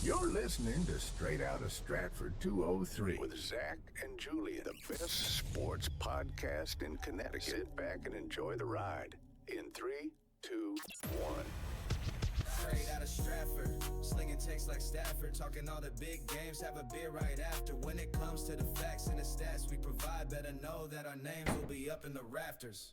You're listening to Straight Outta Stratford 203 with Zach and Julian, the best sports podcast in Connecticut. Sit back and enjoy the ride in 3, 2, 1. Straight Outta Stratford, slinging takes like Stafford, talking all the big games, have a beer right after. When it comes to the facts and the stats we provide, better know that our names will be up in the rafters.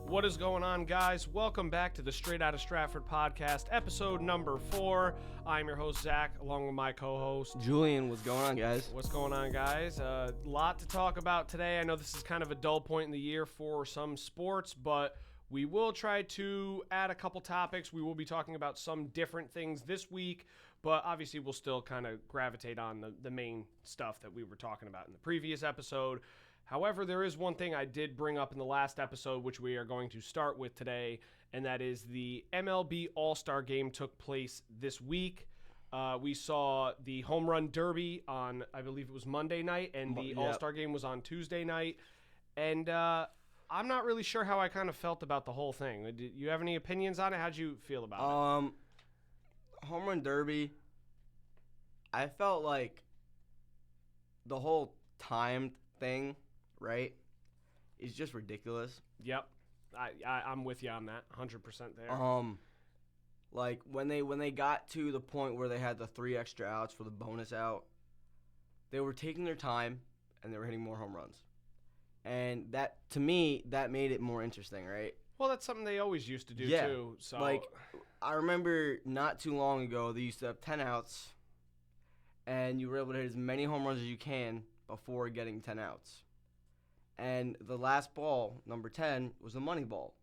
What is going on, guys? Welcome back to the Straight Outta Stratford podcast, episode number 4. I'm your host, Zach, along with my co-host, Julian. What's going on, guys? What's going on, guys? A lot to talk about today. I know this is kind of a dull point in the year for some sports, but we will try to add a couple topics. We will be talking about some different things this week, but obviously we'll still kind of gravitate on the main stuff that we were talking about in the previous episode. However, there is one thing I did bring up in the last episode, which we are going to start with today, and that is the MLB All-Star Game took place this week. We saw the Home Run Derby on, I believe it was Monday night, and the All-Star Game was on Tuesday night. And I'm not really sure how I kind of felt about the whole thing. Do you have any opinions on it? How'd you feel about it? Home Run Derby, I felt like the whole timed thing, right, is just ridiculous. Yep. I'm with you on that, 100% there. Like when they got to the point where they had the 3 extra outs for the bonus out, they were taking their time and they were hitting more home runs. And that, to me, that made it more interesting, right? Well, that's something they always used to do, too. So, like, I remember not too long ago, they used to have 10 outs, and you were able to hit as many home runs as you can before getting 10 outs. And the last ball, number 10, was the money ball.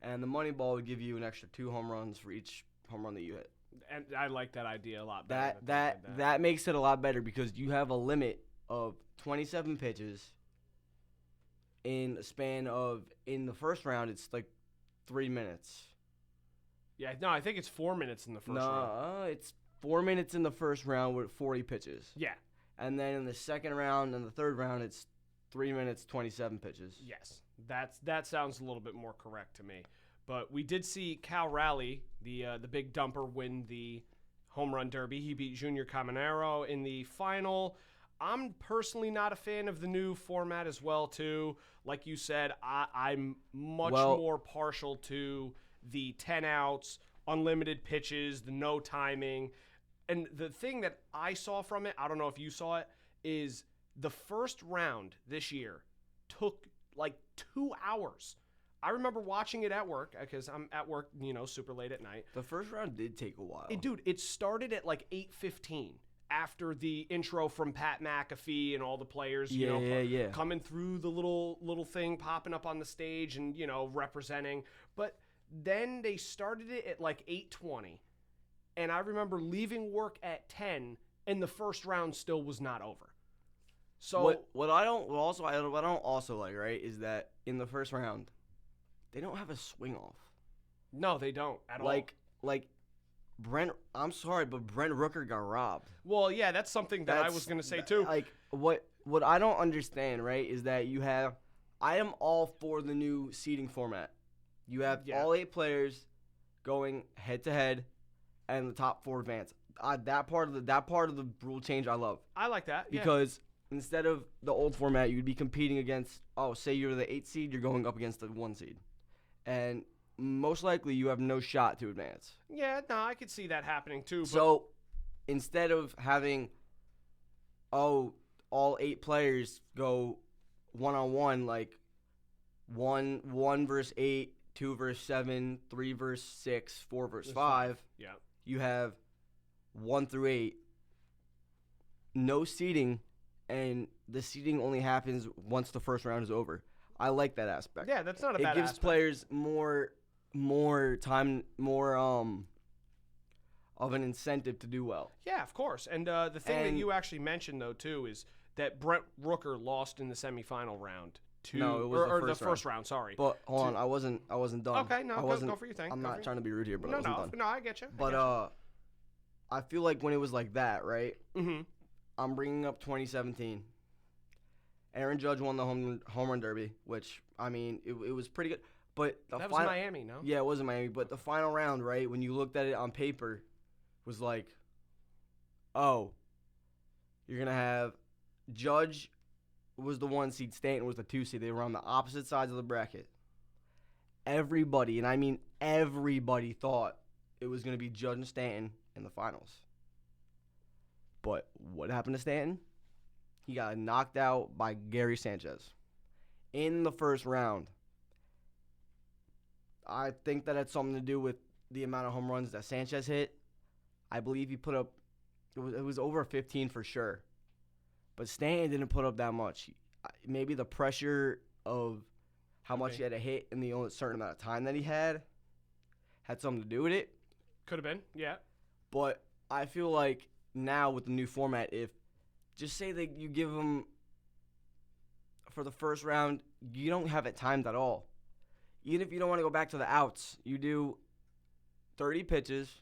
And the money ball would give you an extra 2 home runs for each home run that you hit. And I like that idea a lot better. That makes it a lot better because you have a limit of 27 pitches in a span of, in the first round, it's like 3 minutes. Yeah, no, I think it's 4 minutes in the first round. No, it's 4 minutes in the first round with 40 pitches. Yeah. And then in the second round and the third round, it's 3 minutes, 27 pitches. Yes, that sounds a little bit more correct to me. But we did see Cal Raleigh, the big dumper, win the Home Run Derby. He beat Junior Caminero in the final. I'm personally not a fan of the new format as well, too. Like you said, I'm much more partial to the 10 outs, unlimited pitches, the no timing. And the thing that I saw from it, I don't know if you saw it, is the first round this year took like 2 hours. I remember watching it at work because I'm at work, super late at night. The first round did take a while. Dude, it started at like 8:15. After the intro from Pat McAfee and all the players, coming through the little thing, popping up on the stage and, representing. But then they started it at like 8:20. And I remember leaving work at 10 and the first round still was not over. So what I don't also like, right, is that in the first round, they don't have a swing off. No, they don't at all. Like Brent, I'm sorry, but Brent Rooker got robbed. Well, yeah, that's something that I was going to say too. Like what I don't understand, right, is that you have, I am all for the new seeding format. You have all 8 players going head to head, and the top 4 advance. That part of the rule change I love. I like that because instead of the old format, you'd be competing against. Say you're the 8 seed, you're going up against the 1 seed, and most likely you have no shot to advance. Yeah, no, I could see that happening too. But so instead of having, all 8 players go 1-on-1, like 1 versus 8, 2 versus 7, 3 versus 6, 4 versus 5. Yeah. You have 1 through 8, no seeding, and the seeding only happens once the first round is over. I like that aspect. Yeah, that's not a bad aspect. It gives players more time, more of an incentive to do well. Yeah, of course. And the thing that you actually mentioned, though, too, is that Brent Rooker lost in the semifinal round. No, it was the first round. Sorry. But hold on, I wasn't done. Okay, no, go for your thing. I'm not trying to be rude here, but I wasn't done. No, I get you. But I feel like when it was like that, right? Mm-hmm. I'm bringing up 2017. Aaron Judge won the home run derby, which I mean it was pretty good. But that was Miami, no? Yeah, it was in Miami. But the final round, right? When you looked at it on paper, was like, oh, you're going to have Judge was the 1 seed, Stanton was the 2 seed. They were on the opposite sides of the bracket. Everybody, and I mean everybody, thought it was going to be Judge and Stanton in the finals. But what happened to Stanton? He got knocked out by Gary Sanchez in the first round. I think that had something to do with the amount of home runs that Sanchez hit. I believe he put up, it was over 15 for sure. But Stanton didn't put up that much. Maybe the pressure of how much he had to hit in the only certain amount of time that he had something to do with it. Could have been, yeah. But I feel like now with the new format, if just say that you give him for the first round, you don't have it timed at all. Even if you don't want to go back to the outs, you do 30 pitches,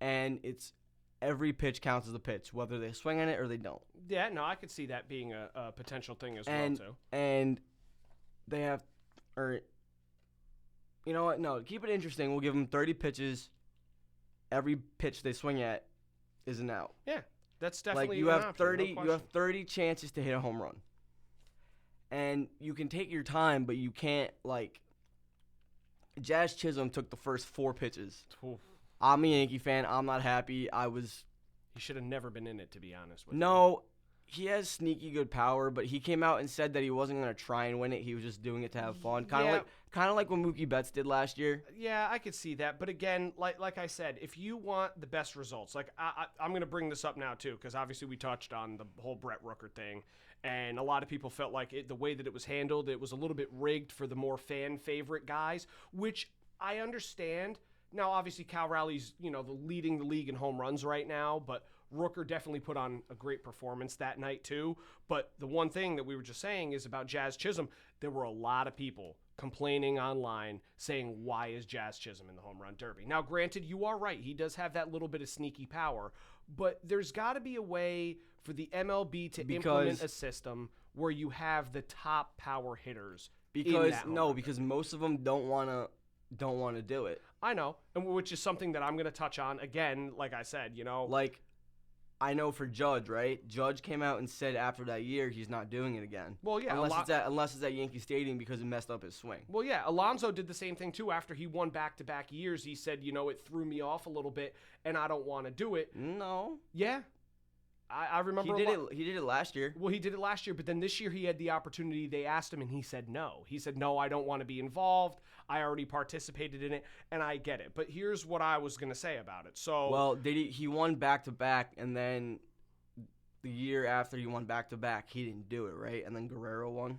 and it's every pitch counts as a pitch, whether they swing on it or they don't. Yeah, no, I could see that being a potential thing as well, too. And they have, or you know what? No, keep it interesting. We'll give them 30 pitches. Every pitch they swing at is an out. Yeah, that's definitely like you an have option, 30. no You have question. 30 chances to hit a home run, and you can take your time, but you can't like. Jazz Chisholm took the first 4 pitches. Oof. I'm a Yankee fan. I'm not happy. He should have never been in it, to be honest with you. No, he has sneaky good power, but he came out and said that he wasn't going to try and win it. He was just doing it to have fun. Kind of like what Mookie Betts did last year. Yeah, I could see that. But again, like I said, if you want the best results, like I'm going to bring this up now too, because obviously we touched on the whole Brett Rooker thing, and a lot of people felt like the way that it was handled, it was a little bit rigged for the more fan favorite guys, which I understand. Now, obviously, Cal Rowley's leading the league in home runs right now, but Rooker definitely put on a great performance that night too. But the one thing that we were just saying is about Jazz Chisholm, there were a lot of people complaining online saying, why is Jazz Chisholm in the home run derby? Now, granted, you are right. He does have that little bit of sneaky power, but there's got to be a way for the MLB to implement a system where you have the top power hitters. Because most of them don't want to do it. I know, and which is something that I'm going to touch on again. Like I said, like I know for Judge, right? Judge came out and said after that year he's not doing it again. Well, yeah, unless it's at Yankee Stadium because it messed up his swing. Well, yeah, Alonso did the same thing too. After he won back-to-back years, he said, it threw me off a little bit, and I don't want to do it. No. Yeah. I remember he did it last year. Well, he did it last year, but then this year he had the opportunity. They asked him, and he said no. He said, no, I don't want to be involved. I already participated in it, and I get it. But here's what I was going to say about it. So, well, he won back-to-back, and then the year after he won back-to-back, he didn't do it, right? And then Guerrero won?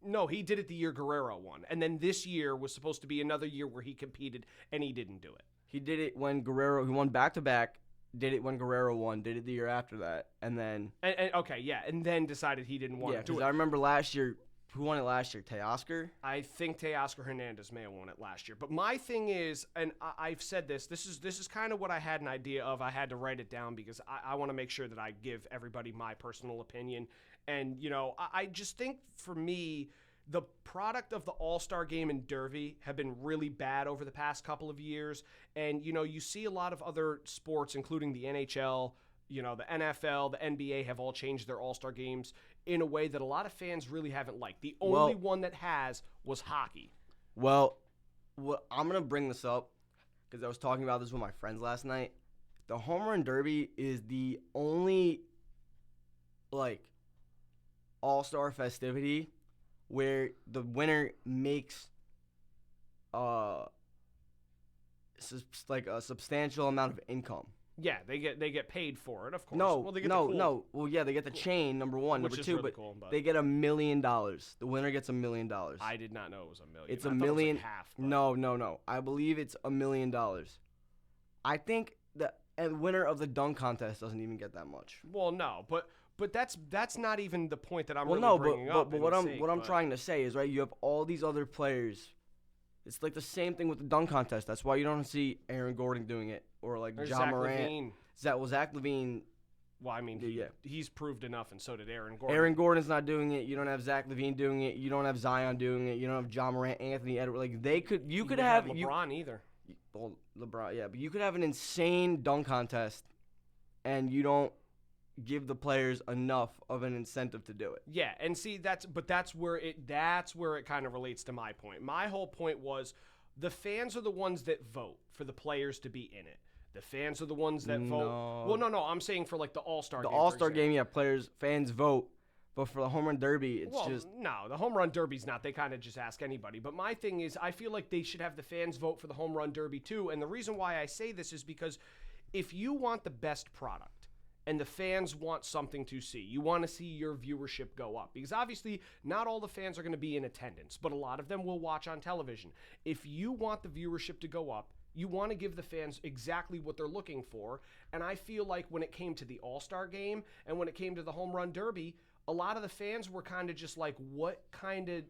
No, he did it the year Guerrero won. And then this year was supposed to be another year where he competed, and he didn't do it. He did it when he won back-to-back. Did it when Guerrero won, did it the year after that, and then... Okay, yeah, and then decided he didn't want to do it. I remember last year, who won it last year, Teoscar? I think Teoscar Hernandez may have won it last year. But my thing is, and I've said this is kind of what I had an idea of. I had to write it down because I want to make sure that I give everybody my personal opinion. And, I just think for me... the product of the All-Star Game and Derby have been really bad over the past couple of years. And, you see a lot of other sports, including the NHL, the NFL, the NBA, have all changed their All-Star Games in a way that a lot of fans really haven't liked. The only one that has was hockey. Well, I'm going to bring this up because I was talking about this with my friends last night. The Home Run Derby is the only, All-Star festivity where the winner makes a substantial amount of income. Yeah, they get paid for it, of course. No. Well, yeah, they get the chain, number one. Which number is two, really but cool, they get $1 million. The winner gets $1 million. I did not know it was $1 million. It's I $1 thought it was million. like half. But... No. I believe it's $1 million. I think the winner of the dunk contest doesn't even get that much. Well, no, but that's not even the point that I'm bringing up. But what I'm trying to say is, right, you have all these other players. It's like the same thing with the dunk contest. That's why you don't see Aaron Gordon doing it or Ja Morant. Levine. Zach Levine. Well, I mean, he's proved enough, and so did Aaron Gordon. Aaron Gordon's not doing it. You don't have Zach Levine doing it. You don't have Zion doing it. You don't have Ja Morant, Anthony Edwards. You could have LeBron either. Well, LeBron, yeah, but you could have an insane dunk contest, and you don't give the players enough of an incentive to do it. Yeah, and see that's where it kind of relates to my point. My whole point was the fans are the ones that vote for the players to be in it. The fans are the ones that vote. Well, no, I'm saying for like the All-Star game. The All-Star game, yeah, fans vote. But for the home run derby, it's just... No, the home run derby's not. They kind of just ask anybody. But my thing is, I feel like they should have the fans vote for the home run derby too. And the reason why I say this is because if you want the best product and the fans want something to see, you want to see your viewership go up. Because obviously, not all the fans are going to be in attendance, but a lot of them will watch on television. If you want the viewership to go up, you want to give the fans exactly what they're looking for. And I feel like when it came to the All-Star game and when it came to the home run derby, a lot of the fans were kind of just like, what kind of,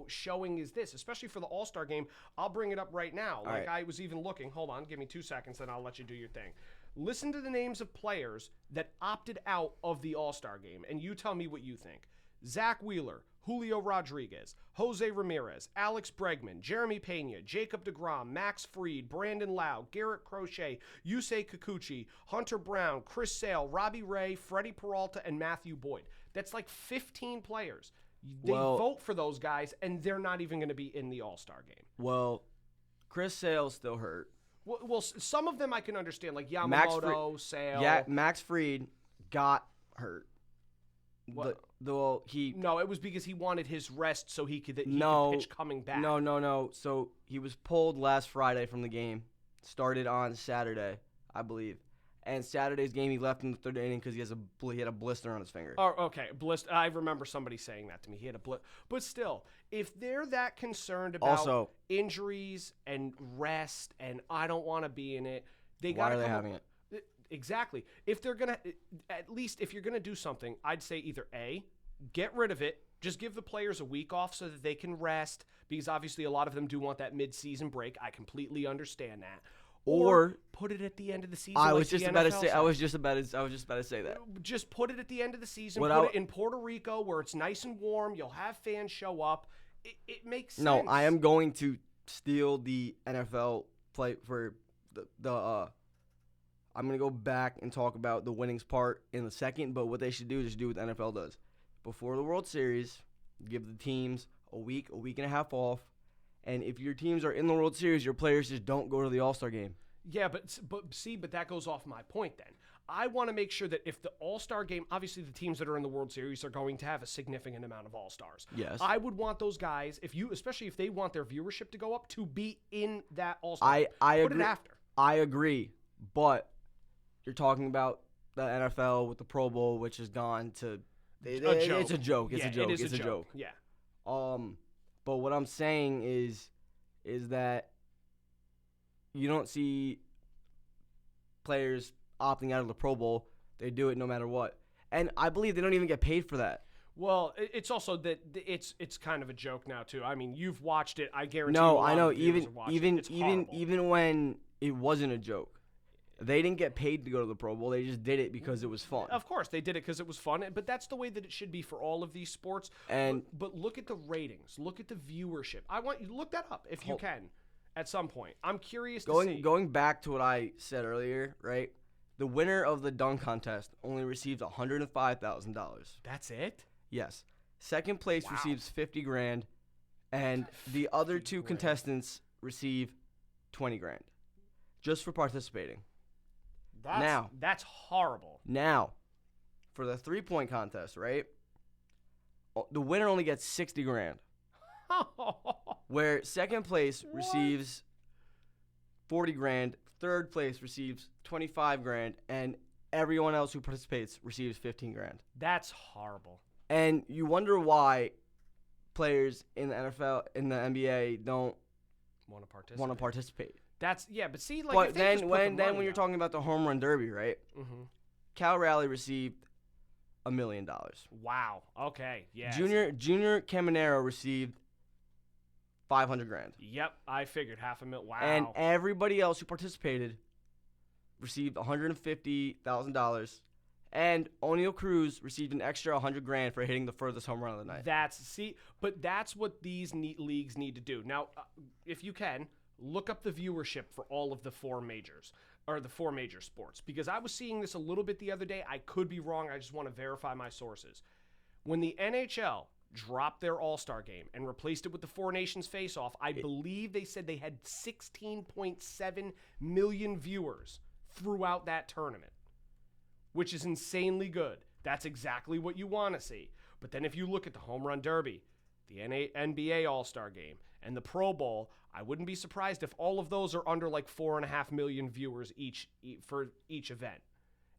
showing is this? Especially for the All-Star game. I'll bring it up right now. Like, I was even looking. Hold on. Give me 2 seconds, then I'll let you do your thing. Listen to the names of players that opted out of the All-Star game, and you tell me what you think. Zach Wheeler, Julio Rodriguez, Jose Ramirez, Alex Bregman, Jeremy Pena, Jacob deGrom, Max Fried, Brandon Lau, Garrett Crochet, Yusei Kikuchi, Hunter Brown, Chris Sale, Robbie Ray, Freddie Peralta, and Matthew Boyd. That's like 15 players. They vote for those guys, and they're not even going to be in the All-Star game. Well, Chris Sale's still hurt. Well, some of them I can understand, like Yamamoto, Sale. Yeah, Max Fried got hurt. What? No, it was because he wanted his rest so he could pitch coming back. No. So he was pulled last Friday from the game. Started on Saturday, I believe. And Saturday's game, he left in the third inning because he had a blister on his finger. Oh, okay. Blister. I remember somebody saying that to me. He had a blister. But still, if they're that concerned about injuries and rest and I don't want to be in it, they got to Why are they having it? Exactly. If they're going to, at least if you're going to do something, I'd say either A, get rid of it. Just give the players a week off so that they can rest because obviously a lot of them do want that mid-season break. I completely understand that. Or put it at the end of the season. I was just about to say that. Just put it at the end of the season. Put it in Puerto Rico where it's nice and warm. You'll have fans show up. It makes sense. No, I am going to steal the NFL play for the I'm going to go back and talk about the winnings part in a second, but what they should do is do what the NFL does. Before the World Series, give the teams a week and a half off. And if your teams are in the World Series, your players just don't go to the All-Star game. Yeah, but that goes off my point then. I want to make sure that if the All-Star game, obviously the teams that are in the World Series are going to have a significant amount of All-Stars. Yes. I would want those guys, especially if they want their viewership to go up, to be in that All-Star game. I Put agree. it after. I agree, but you're talking about the NFL with the Pro Bowl, which has gone to a joke. It's a joke. It's a joke. It is it's a joke. Yeah. But what I'm saying is that you don't see players opting out of the Pro Bowl. They do it no matter what. And I believe they don't even get paid for that. Well, it's also that it's kind of a joke now too. I mean, you've watched it. I guarantee. No, you a lot I know. Of viewers have watched it. Even when it wasn't a joke, they didn't get paid to go to the Pro Bowl. They just did it because it was fun. Of course, they did it because it was fun. But that's the way that it should be for all of these sports. But look at the ratings. Look at the viewership. I want you to look that up if you can, at some point. I'm curious to see. Going back to what I said earlier, right? The winner of the dunk contest only receives $105,000. That's it? Yes. Second place receives $50,000, and the other two contestants receive $20,000 just for participating. That's horrible. Now, for the 3-point contest, right? The winner only gets $60,000. Where second place receives $40,000, third place receives $25,000, and everyone else who participates receives $15,000. That's horrible. And you wonder why players in the NFL, in the NBA, don't want to participate. But see, like, but then when you're talking about the home run derby, right? Mm-hmm. Cal Raleigh received $1 million. Wow. Okay. Yeah. Junior Caminero received $500,000. Yep, I figured $500,000. Wow. And everybody else who participated received $150,000. And O'Neal Cruz received an extra $100,000 for hitting the furthest home run of the night. But that's what these leagues need to do. Now, if you can, look up the viewership for all of the four major sports, because I was seeing this a little bit the other day. I could be wrong. I just want to verify my sources. When the NHL dropped their All-Star game and replaced it with the Four Nations face-off, I believe they said they had 16.7 million viewers throughout that tournament, which is insanely good. That's exactly what you want to see. But then if you look at the Home Run Derby, the NBA All-Star Game, and the Pro Bowl, I wouldn't be surprised if all of those are under like 4.5 million viewers for each event.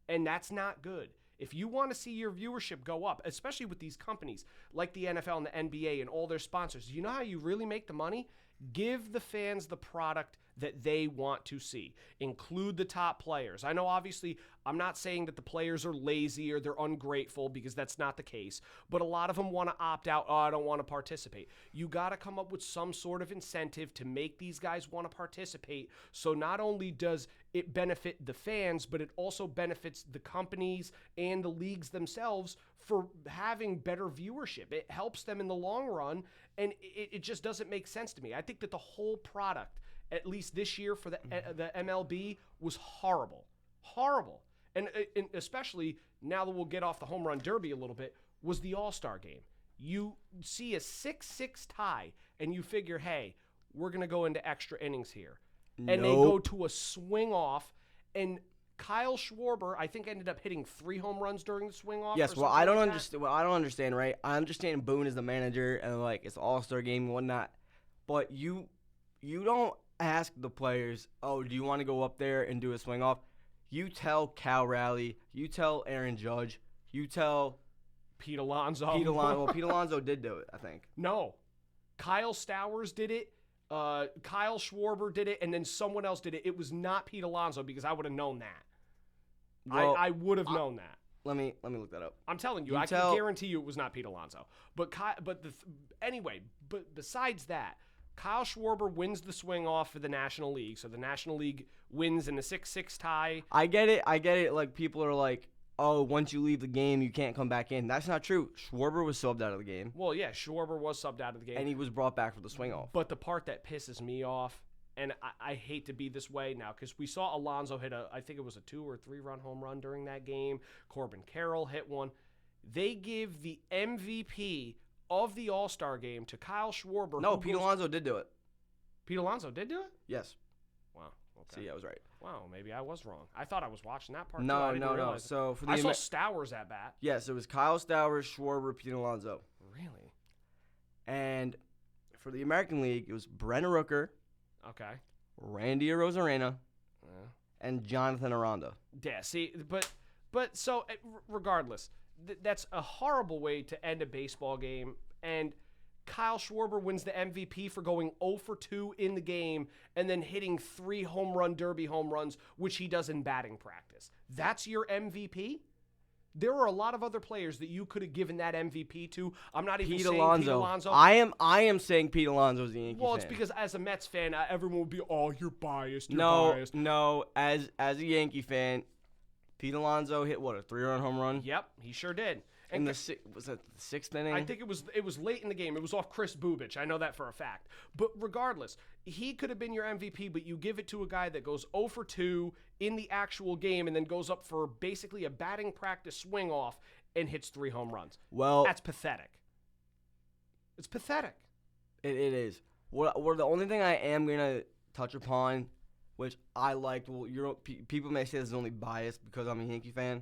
And that's not good. If you want to see your viewership go up, especially with these companies like the NFL and the NBA and all their sponsors, you know how you really make the money? Give the fans the product that they want to see. Include the top players. I know, obviously, I'm not saying that the players are lazy or they're ungrateful, because that's not the case, but a lot of them want to opt out. Oh, I don't want to participate. You got to come up with some sort of incentive to make these guys want to participate, so not only does it benefit the fans, but it also benefits the companies and the leagues themselves for having better viewership. It helps them in the long run, and it just doesn't make sense to me. I think that the whole product, at least this year for the MLB, was horrible. Horrible. And especially now that we'll get off the Home Run Derby a little bit, was the All-Star game. You see a 6-6 tie, and you figure, hey, we're going to go into extra innings here. And they go to a swing off, and Kyle Schwarber, I think, ended up hitting 3 home runs during the swing off. Yes, well, I don't understand. Well, I don't understand, right? I understand Boone is the manager, and like it's the All-Star game and whatnot, but you don't ask the players, oh, do you want to go up there and do a swing off? You tell Cal Raleigh, you tell Aaron Judge, you tell Pete Alonso. Well, Pete Alonso did do it, I think. No. Kyle Stowers did it. Kyle Schwarber did it, and then someone else did it. It was not Pete Alonso, because I would have known that. Well, I would have known that. Let me look that up. I'm telling you, I can guarantee you it was not Pete Alonso. But besides that, Kyle Schwarber wins the swing off for the National League, so the National League wins in a 6-6 tie. I get it. Like, people are like, oh, once you leave the game, you can't come back in. That's not true. Schwarber was subbed out of the game. Well, yeah, Schwarber was subbed out of the game. And he was brought back for the swing off. But the part that pisses me off, and I hate to be this way now, because we saw Alonso hit I think it was a 2 or 3 run home run during that game. Corbin Carroll hit one. They give the MVP of the All-Star game to Kyle Schwarber. No, Pete Alonso did do it. Pete Alonso did do it? Yes. Wow. Okay. See, I was right. Wow, maybe I was wrong. I thought I was watching that part. No. Realize So for the I saw Stowers at bat. Yes, it was Kyle Stowers, Schwarber, Pete Alonso. Really? And for the American League, it was Brennan Rooker, Okay. Randy Arozarena, and Jonathan Aranda. Yeah. See, but so regardless, that's a horrible way to end a baseball game. And Kyle Schwarber wins the MVP for going 0 for 2 in the game and then hitting 3 home run derby home runs, which he does in batting practice. That's your MVP? There are a lot of other players that you could have given that MVP to. I'm not even saying Pete Alonso. I am saying Pete Alonso is the Yankee fan. Well, it's because as a Mets fan, everyone would be, oh, you're biased. Biased. No. As a Yankee fan, Pete Alonso hit what, a 3-run home run? Yep, he sure did. And was that the 6th inning? I think it was late in the game. It was off Chris Bubich. I know that for a fact. But regardless, he could have been your MVP, but you give it to a guy that goes 0 for 2 in the actual game and then goes up for basically a batting practice swing off and hits 3 home runs. Well, that's pathetic. It's pathetic. It is. Well, the only thing I am going to touch upon, which I liked, people may say this is only biased because I'm a Yankee fan,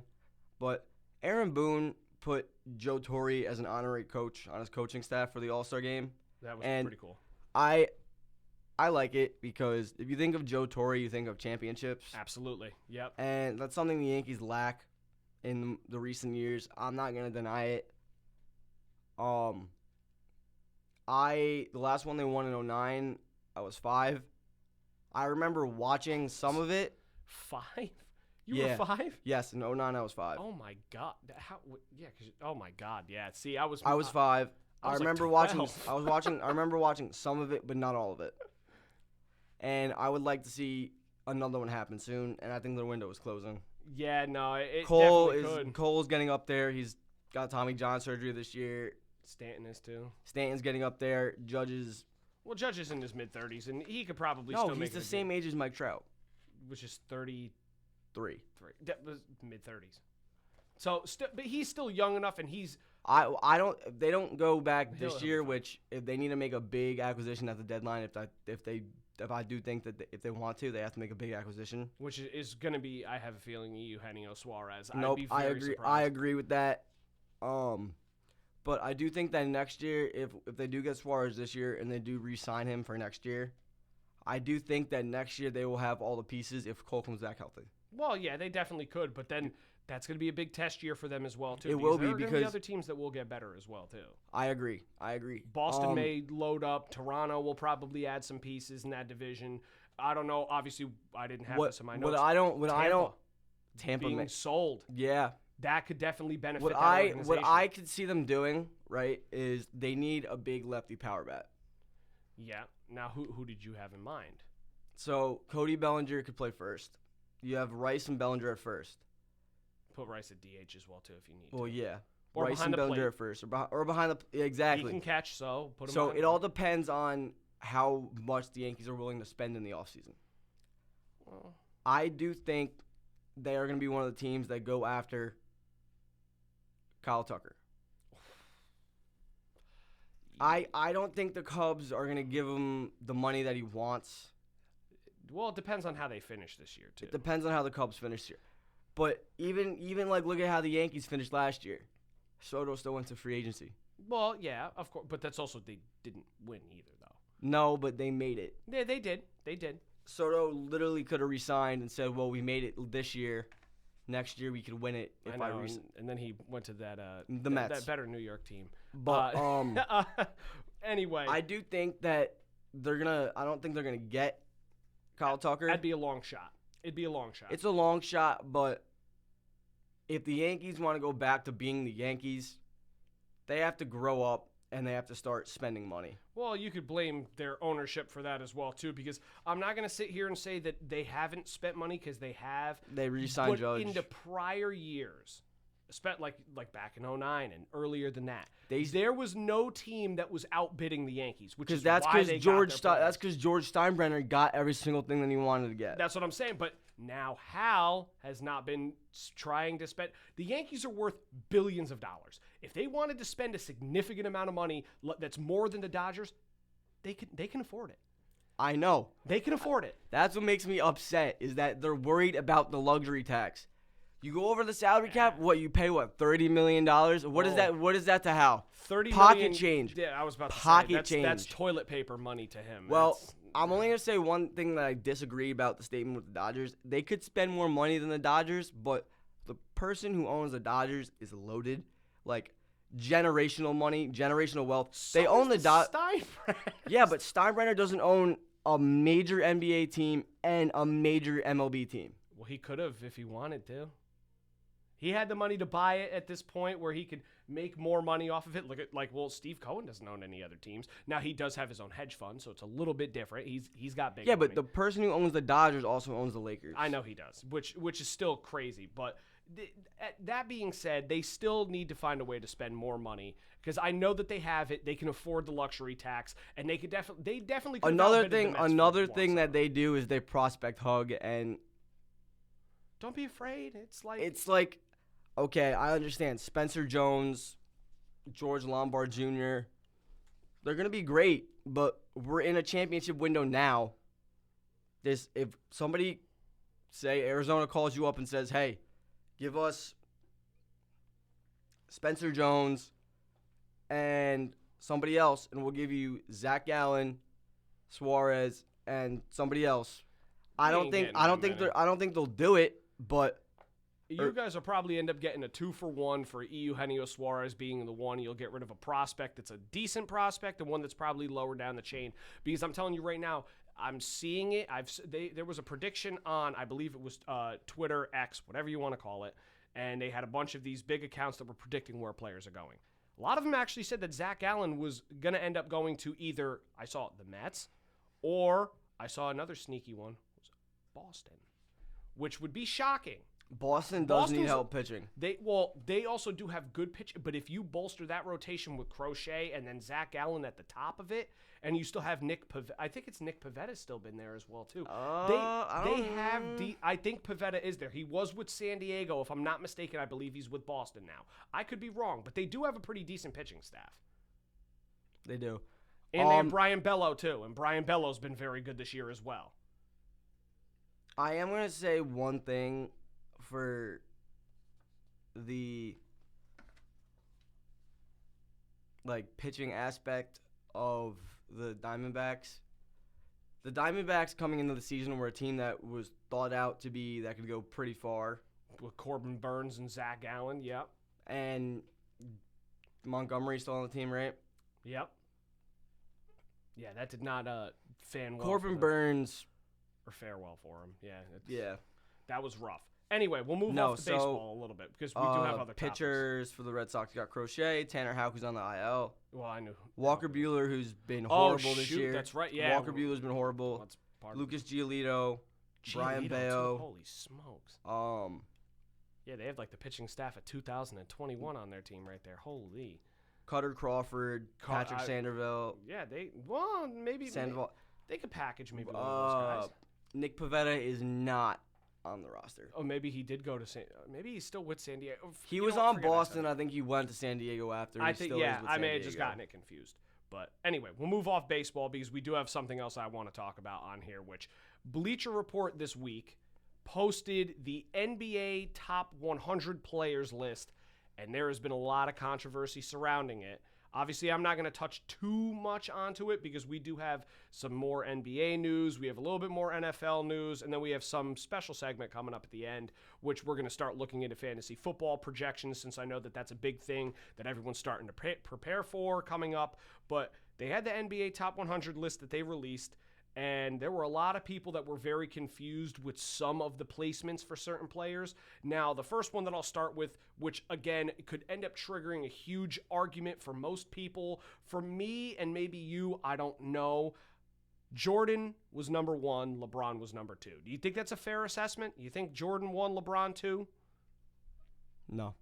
but Aaron Boone put Joe Torre as an honorary coach on his coaching staff for the All-Star game. That was pretty cool. I like it because if you think of Joe Torre, you think of championships. Absolutely. Yep. And that's something the Yankees lack in the recent years. I'm not going to deny it. The last one they won in 2009, I was 5. I remember watching some of it. 5? You were 5? Yes, in 2009 I was 5. Oh my god! Oh my god! Yeah. See, I was 5. I remember watching. I remember watching some of it, but not all of it. And I would like to see another one happen soon. And I think the window is closing. Yeah. No. It Cole's getting up there. He's got Tommy John surgery this year. Stanton is too. Stanton's getting up there. Judge is Well, Judge is in his mid-30s, and he could probably No, still make he's the same age as Mike Trout. which is 33. 3. That was mid-30s. So, but he's still young enough, and he's I don't. If they don't go back He'll this be year, fine. which if they need to make a big acquisition at the deadline, if I do think that if they want to, they have to make a big acquisition. which is going to be, I have a feeling, Eugenio Suarez. I'd Nope, be I very agree. surprised. I agree with that. But I do think that next year, if they do get Suarez this year and they do re-sign him for next year, I do think that next year they will have all the pieces if Cole comes back healthy. Well, yeah, they definitely could, but then that's going to be a big test year for them as well, too. It will be there are gonna because- other teams that will get better as well, too. I agree. Boston may load up. Toronto will probably add some pieces in that division. I don't know. Obviously, I didn't have this in my notes. Tampa being may, sold. yeah. That could definitely benefit What that I organization. could see them doing, right, is they need a big lefty power bat. Yeah. Now, who did you have in mind? So Cody Bellinger could play first. You have Rice and Bellinger at first. Put Rice at DH as well, too, if you need Well, to. yeah. Or Rice behind and the Bellinger plate. at first, or behind the exactly. He can catch, so put him So behind it the all plate. depends on how much the Yankees are willing to spend in the offseason. Well, I do think they are going to be one of the teams that go after Kyle Tucker. I don't think the Cubs are going to give him the money that he wants. Well, it depends on how they finish this year, too. It depends on how the Cubs finish here. But even like look at how the Yankees finished last year. Soto still went to free agency. Well, yeah, of course. But that's also they didn't win either, though. No, but they made it. Yeah, they did. They did. Soto literally could have resigned and said, "Well, we made it this year. Next year we could win it if I know, resign." and then he went to that The Mets. that better New York team. But anyway, I do think that I don't think they're gonna get Kyle Tucker. that'd be a long shot. It'd be a long shot. It's a long shot, but if the Yankees want to go back to being the Yankees, they have to grow up and they have to start spending money. Well, you could blame their ownership for that as well, too, because I'm not going to sit here and say that they haven't spent money, because they have. They re-signed But Judge. in the prior years, spent like back in 2009 and earlier than that, there was no team that was outbidding the Yankees, which is that's why they got their players. That's because George Steinbrenner got every single thing that he wanted to get. That's what I'm saying. But now Hal has not been trying to spend. The Yankees are worth billions of dollars. If they wanted to spend a significant amount of money that's more than the Dodgers, they can afford it. I know. They can afford it. That's what makes me upset is that they're worried about the luxury tax. You go over the salary cap, you pay $30 million? What is that? What is that to Hal? 30 pocket million, change. Yeah, I was about to Pocket say that's change. toilet paper money to him. Well, I'm only gonna say one thing that I disagree about the statement with the Dodgers. They could spend more money than the Dodgers, but the person who owns the Dodgers is loaded, like generational money, generational wealth. They own the Dodgers. Yeah, but Steinbrenner doesn't own a major NBA team and a major MLB team. Well, he could have if he wanted to. He had the money to buy it at this point where he could make more money off of it. Look at Steve Cohen doesn't own any other teams. Now he does have his own hedge fund, so it's a little bit different. He's got big money. But the person who owns the Dodgers also owns the Lakers. I know he does, which is still crazy. But that being said, they still need to find a way to spend more money because I know that they have it. They can afford the luxury tax, and they definitely could Another thing that they do is they prospect hug, and don't be afraid. It's like okay, I understand Spencer Jones, George Lombard Jr. They're gonna be great, but we're in a championship window now. If somebody, say Arizona, calls you up and says, "Hey, give us Spencer Jones and somebody else, and we'll give you Zach Gallen, Suarez, and somebody else," I don't think they'll do it, but. You guys will probably end up getting a 2-for-1 for Eugenio Suarez being the one. You'll get rid of a prospect that's a decent prospect and one that's probably lower down the chain. Because I'm telling you right now, I'm seeing it. There was a prediction on, I believe it was Twitter, X, whatever you want to call it, and they had a bunch of these big accounts that were predicting where players are going. A lot of them actually said that Zach Gallen was going to end up going to either, I saw the Mets, or I saw another sneaky one, was Boston, which would be shocking. Boston does need help pitching. They also do have good pitching, but if you bolster that rotation with Crochet and then Zach Gallen at the top of it, and you still have Nick Pivetta, I think it's Nick Pavetta's still been there as well too. I think Pivetta is there. He was with San Diego, if I'm not mistaken. I believe he's with Boston now. I could be wrong, but they do have a pretty decent pitching staff. They do. And they have Brian Bello too, and Brian Bello's been very good this year as well. I am going to say one thing for the pitching aspect of the Diamondbacks. The Diamondbacks coming into the season were a team that was thought out to be that could go pretty far. With Corbin Burns and Zach Gallen, yep. And Montgomery's still on the team, right? Yep. Yeah, that did not fan well. Corbin Burns. Or fare well for him. Yeah. That was rough. Anyway, we'll move off to baseball a little bit because we do have other pitchers for the Red Sox. You got Crochet, Tanner Houck, who's on the IL. Well, I knew. Walker Buehler, who's been horrible this year. That's right. Yeah. Walker Buehler's been horrible. Lucas Giolito, Brian Bayo. Holy smokes. Yeah, they have the pitching staff of 2021 on their team right there. Holy. Cutter Crawford, Patrick Sandoval. Yeah, maybe Sandoval. They could package maybe one of those guys. Nick Pivetta is not on the roster. Oh, maybe he did go to maybe he's still with San Diego. He was on Boston. I think he went to San Diego after. I may have just gotten it confused. But anyway, we'll move off baseball because we do have something else I want to talk about on here, which Bleacher Report this week posted the NBA top 100 players list, and there has been a lot of controversy surrounding it. Obviously, I'm not going to touch too much onto it because we do have some more NBA news. We have a little bit more NFL news, and then we have some special segment coming up at the end, which we're going to start looking into fantasy football projections since I know that that's a big thing that everyone's starting to prepare for coming up. But they had the NBA top 100 list that they released, and there were a lot of people that were very confused with some of the placements for certain players. Now, the first one that I'll start with, which, again, could end up triggering a huge argument for most people. For me and maybe you, I don't know. Jordan was number 1. LeBron was number 2. Do you think that's a fair assessment? You think Jordan 1, LeBron 2? No.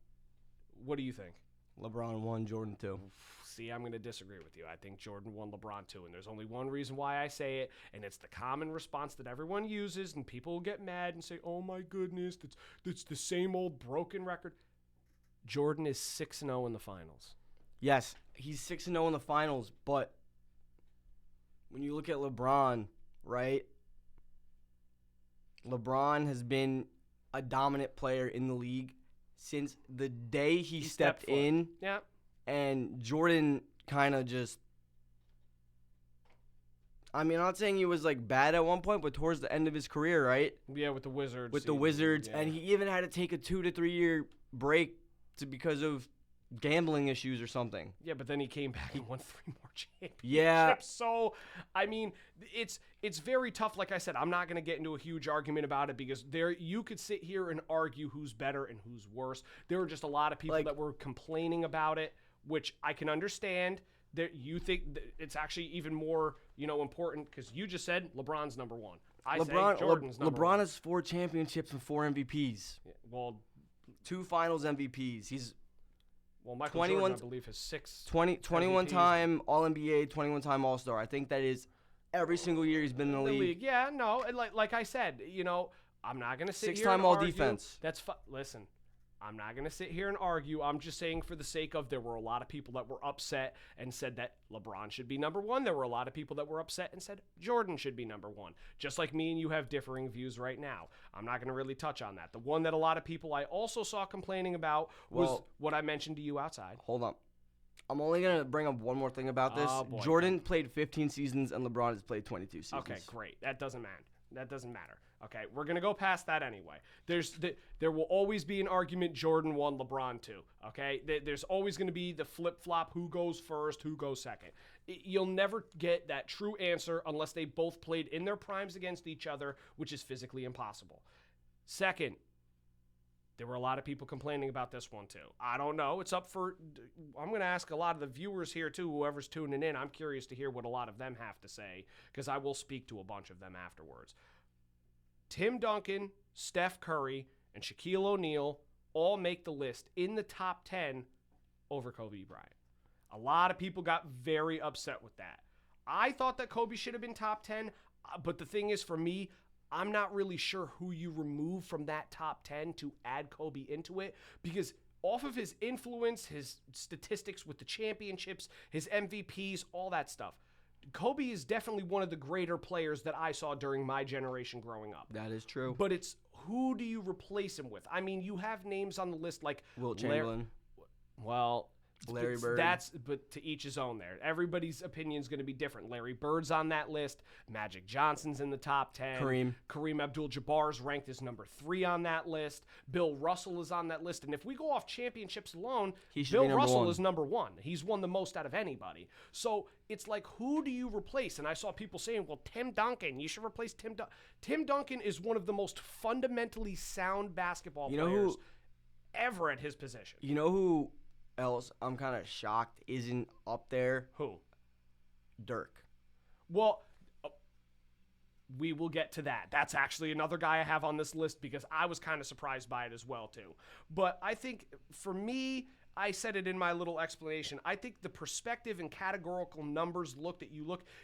What do you think? LeBron 1, Jordan 2. See, I'm going to disagree with you. I think Jordan 1, LeBron 2, and there's only one reason why I say it, and it's the common response that everyone uses, and people will get mad and say, oh my goodness, that's the same old broken record. Jordan is 6-0 in the finals. Yes, he's 6-0 in the finals, but when you look at LeBron, right, LeBron has been a dominant player in the league since the day he stepped in. Yeah. And Jordan kind of just, I'm not saying he was bad at one point, but towards the end of his career, right? Yeah, with the Wizards. With the Wizards, yeah. And he even had to take a 2 to 3 year break because of gambling issues or something. Yeah, but then he came back and won 3 more championships. Yeah. So, it's very tough. Like I said, I'm not going to get into a huge argument about it because you could sit here and argue who's better and who's worse. There were just a lot of people that were complaining about it, which I can understand. That you think that it's actually even more, important because you just said LeBron's number 1. I say Jordan's number 1. LeBron has 4 championships and 4 MVPs. Yeah, well, 2 Finals MVPs. He's Michael 21, Jordan, I believe, has 6. 21 time All-NBA, 21 time All-Star. I think that is every single year he's been in the league. Yeah, no, and like I said, I'm not gonna sit here 6-time and argue. All-Defense. That's listen. I'm not going to sit here and argue. I'm just saying for the sake of there were a lot of people that were upset and said that LeBron should be number 1. There were a lot of people that were upset and said Jordan should be number 1. Just like me and you have differing views right now. I'm not going to really touch on that. The one that a lot of people I also saw complaining about was what I mentioned to you outside. Hold on. I'm only going to bring up one more thing about this. Oh, boy. Jordan played 15 seasons and LeBron has played 22 seasons. Okay, great. That doesn't matter. Okay, we're going to go past that anyway. There will always be an argument Jordan 1, LeBron 2. Okay? There's always going to be the flip-flop, who goes first, who goes second. You'll never get that true answer unless they both played in their primes against each other, which is physically impossible. Second, there were a lot of people complaining about this one too. I don't know. I'm going to ask a lot of the viewers here too, whoever's tuning in. I'm curious to hear what a lot of them have to say because I will speak to a bunch of them afterwards. Tim Duncan, Steph Curry, and Shaquille O'Neal all make the list in the top 10 over Kobe Bryant. A lot of people got very upset with that. I thought that Kobe should have been top 10, but the thing is, for me, I'm not really sure who you remove from that top 10 to add Kobe into it, because off of his influence, his statistics with the championships, his MVPs, all that stuff, Kobe is definitely one of the greater players that I saw during my generation growing up. That is true. But it's, who do you replace him with? I mean, you have names on the list like Wilt Chamberlain. Larry Bird. But to each his own there. Everybody's opinion is going to be different. Larry Bird's on that list. Magic Johnson's in the top 10. Kareem Abdul-Jabbar is ranked as number 3 on that list. Bill Russell is on that list. And if we go off championships alone, Bill Russell is number 1. He's won the most out of anybody. So it's like, who do you replace? And I saw people saying, well, Tim Duncan. You should replace Tim Duncan. Tim Duncan is one of the most fundamentally sound basketball players ever at his position. You know who else I'm kind of shocked isn't up there? Who? Dirk. Well, we will get to that. That's actually another guy I have on this list because I was kind of surprised by it as well, too. But I think, for me, I said it in my little explanation, I think the perspective and categorical numbers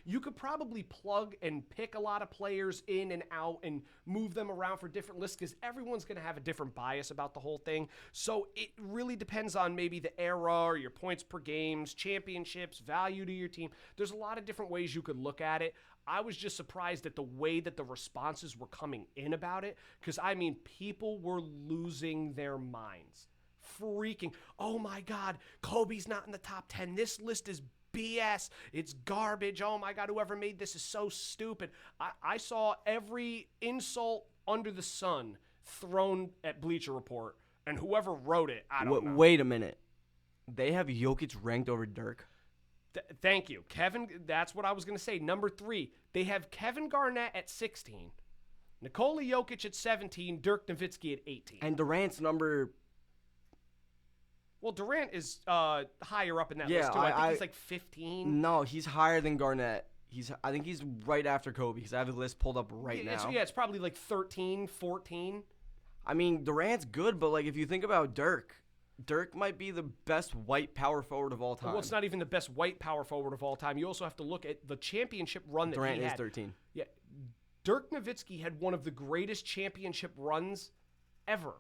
you could probably plug and pick a lot of players in and out and move them around for different lists because everyone's going to have a different bias about the whole thing. So it really depends on maybe the era or your points per games, championships, value to your team. There's a lot of different ways you could look at it. I was just surprised at the way that the responses were coming in about it because, I mean, people were losing their minds. Freaking, oh my God, Kobe's not in the top 10. This list is BS. It's garbage. Oh my God, whoever made this is so stupid. I saw every insult under the sun thrown at Bleacher Report, and whoever wrote it, I don't know. Wait a minute. They have Jokic ranked over Dirk? Thank you. Kevin, that's what I was going to say. Number 3, they have Kevin Garnett at 16, Nikola Jokic at 17, Dirk Nowitzki at 18. And Durant's number... Well, Durant is higher up in that list, too. I think he's like 15. No, he's higher than Garnett. I think he's right after Kobe because I have the list pulled up right now. It's probably like 13, 14. I mean, Durant's good, but like if you think about Dirk might be the best white power forward of all time. Well, it's not even the best white power forward of all time. You also have to look at the championship run that Durant he had. Durant is 13. Yeah. Dirk Nowitzki had one of the greatest championship runs ever.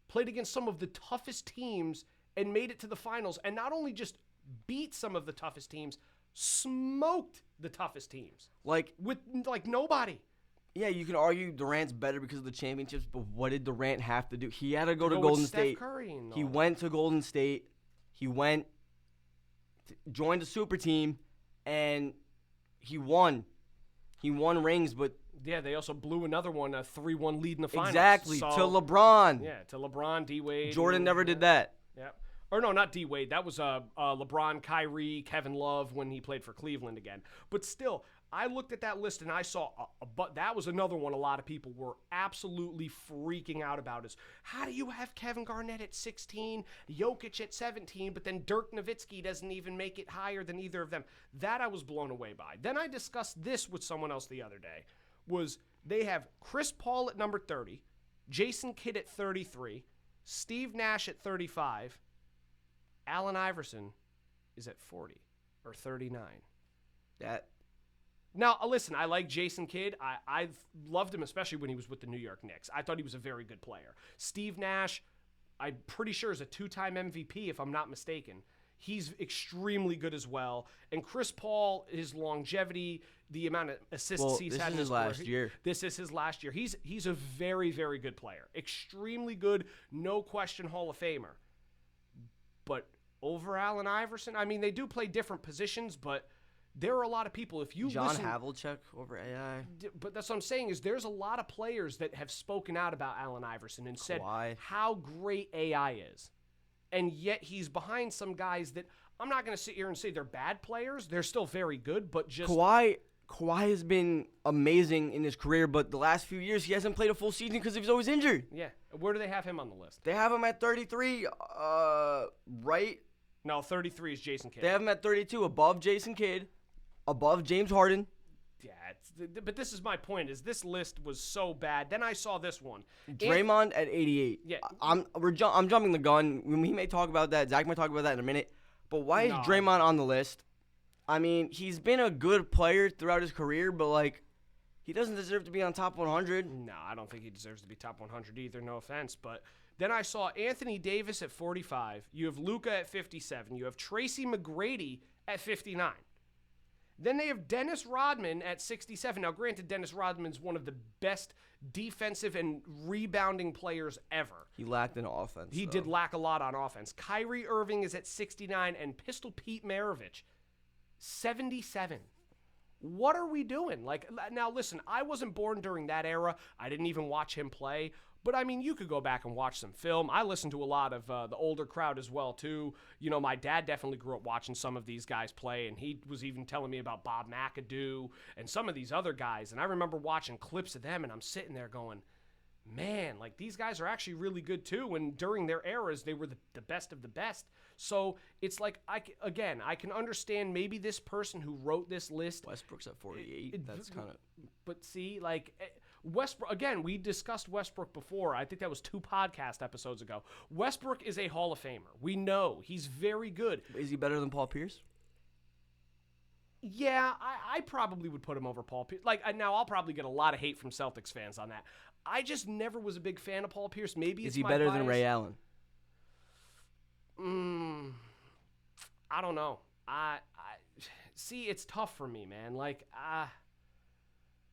Played against some of the toughest teams and made it to the finals, and not only just beat some of the toughest teams, smoked the toughest teams. With nobody. Yeah, you can argue Durant's better because of the championships, but what did Durant have to do? He had to go to Golden State. He went to Golden State. He joined a super team, and he won. He won rings, but... Yeah, they also blew another one, a 3-1 lead in the finals. Exactly, to LeBron. Yeah, to LeBron, D-Wade. Jordan never did that. Yeah. Or no, not D-Wade. That was LeBron, Kyrie, Kevin Love when he played for Cleveland again. But still, I looked at that list and I saw, but that was another one a lot of people were absolutely freaking out about is, how do you have Kevin Garnett at 16, Jokic at 17, but then Dirk Nowitzki doesn't even make it higher than either of them? That I was blown away by. Then I discussed this with someone else the other day, was they have Chris Paul at number 30, Jason Kidd at 33, Steve Nash at 35, Allen Iverson is at 40 or 39. Now, listen, I like Jason Kidd. I loved him, especially when he was with the New York Knicks. I thought he was a very good player. Steve Nash, I'm pretty sure is a 2-time MVP, if I'm not mistaken. He's extremely good as well. And Chris Paul, his longevity, the amount of assists he's had in his last year. This is his last year. He's a very, very good player. Extremely good, no question Hall of Famer. But over Allen Iverson, I mean, they do play different positions, but there are a lot of people. If you John Havlicek over AI. But that's what I'm saying is there's a lot of players that have spoken out about Allen Iverson and said how great AI is. And yet he's behind some guys that I'm not going to sit here and say they're bad players. They're still very good, but just... Kawhi has been amazing in his career, but the last few years he hasn't played a full season because he was always injured. Yeah. Where do they have him on the list? They have him at 33, right? No, 33 is Jason Kidd. They have him at 32, above Jason Kidd, above James Harden. but this is my point. Is this list was so bad? Then I saw this one. Draymond at 88. Yeah. I'm jumping the gun. We may talk about that. Zach might talk about that in a minute. But why is Draymond on the list? I mean, he's been a good player throughout his career, but like, he doesn't deserve to be on top 100. No, I don't think he deserves to be top 100 either. No offense, but then I saw Anthony Davis at 45. You have Luka at 57. You have Tracy McGrady at 59. Then they have Dennis Rodman at 67. Now, granted, Dennis Rodman's one of the best defensive and rebounding players ever. He lacked an offense. He did lack a lot on offense. Kyrie Irving is at 69, and Pistol Pete Maravich, 77. What are we doing? Like, now listen, I wasn't born during that era. I didn't even watch him play. But, I mean, you could go back and watch some film. I listened to a lot of the older crowd as well, too. You know, my dad definitely grew up watching some of these guys play, and he was even telling me about Bob McAdoo and some of these other guys. And I remember watching clips of them, and I'm sitting there going, man, like, these guys are actually really good, too. And during their eras, they were the best of the best. So it's like, I can understand maybe this person who wrote this list. Westbrook's at 48. That's kind of. But see, like, Westbrook, again, we discussed Westbrook before. I think that was 2 podcast episodes ago. Westbrook is a Hall of Famer. We know. He's very good. Is he better than Paul Pierce? Yeah, I probably would put him over Paul Pierce. Like, now I'll probably get a lot of hate from Celtics fans on that. I just never was a big fan of Paul Pierce. Maybe is he better bias. than Ray Allen? I don't know. I see. It's tough for me, man. Like,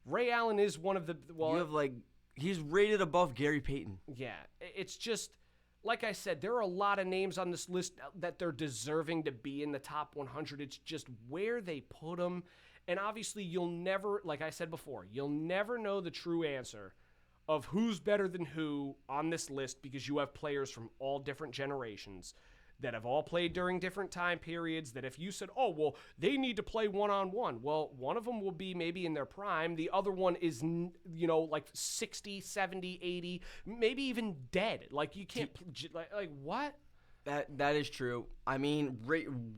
Ray Allen is one of the you have he's rated above Gary Payton. Yeah, it's just like I said. There are a lot of names on this list that they're deserving to be in the top 100. It's just where they put them, and obviously you'll never, like I said before, you'll never know the true answer of who's better than who on this list because you have players from all different generations that have all played during different time periods, that if you said, oh, well, they need to play one-on-one, well, one of them will be maybe in their prime. The other one is, like 60, 70, 80, maybe even dead. Like, you can't, like what? That is true. I mean,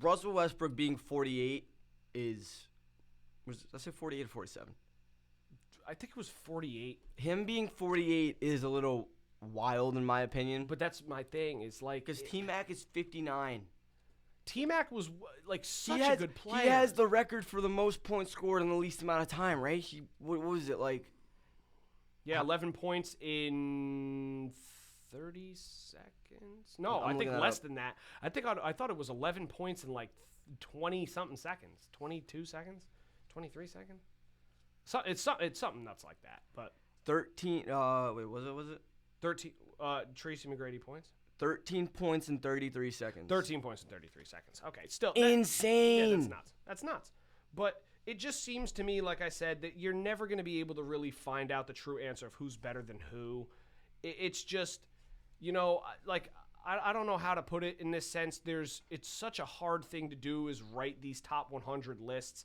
Russell Westbrook being 48 let's say 48 or 47? I think it was 48. Him being 48 is a little wild in my opinion. But that's my thing. Is like because T-Mac is 59. T-Mac was like such a good player. He has the record for the most points scored in the least amount of time, right? What was it like? Yeah, 11 points in 30 seconds. No, I think less than that. I thought it was 11 points in like 20 something seconds, 22 seconds, 23 seconds. So it's something nuts like that. But 13. Was it? 13. Tracy McGrady points. 13 points in 33 seconds. 13 points in 33 seconds. Okay, still insane. Yeah, that's nuts. That's nuts. But it just seems to me, like I said, that you're never going to be able to really find out the true answer of who's better than who. It's just, like I don't know how to put it in this sense. It's such a hard thing to do is write these top 100 lists.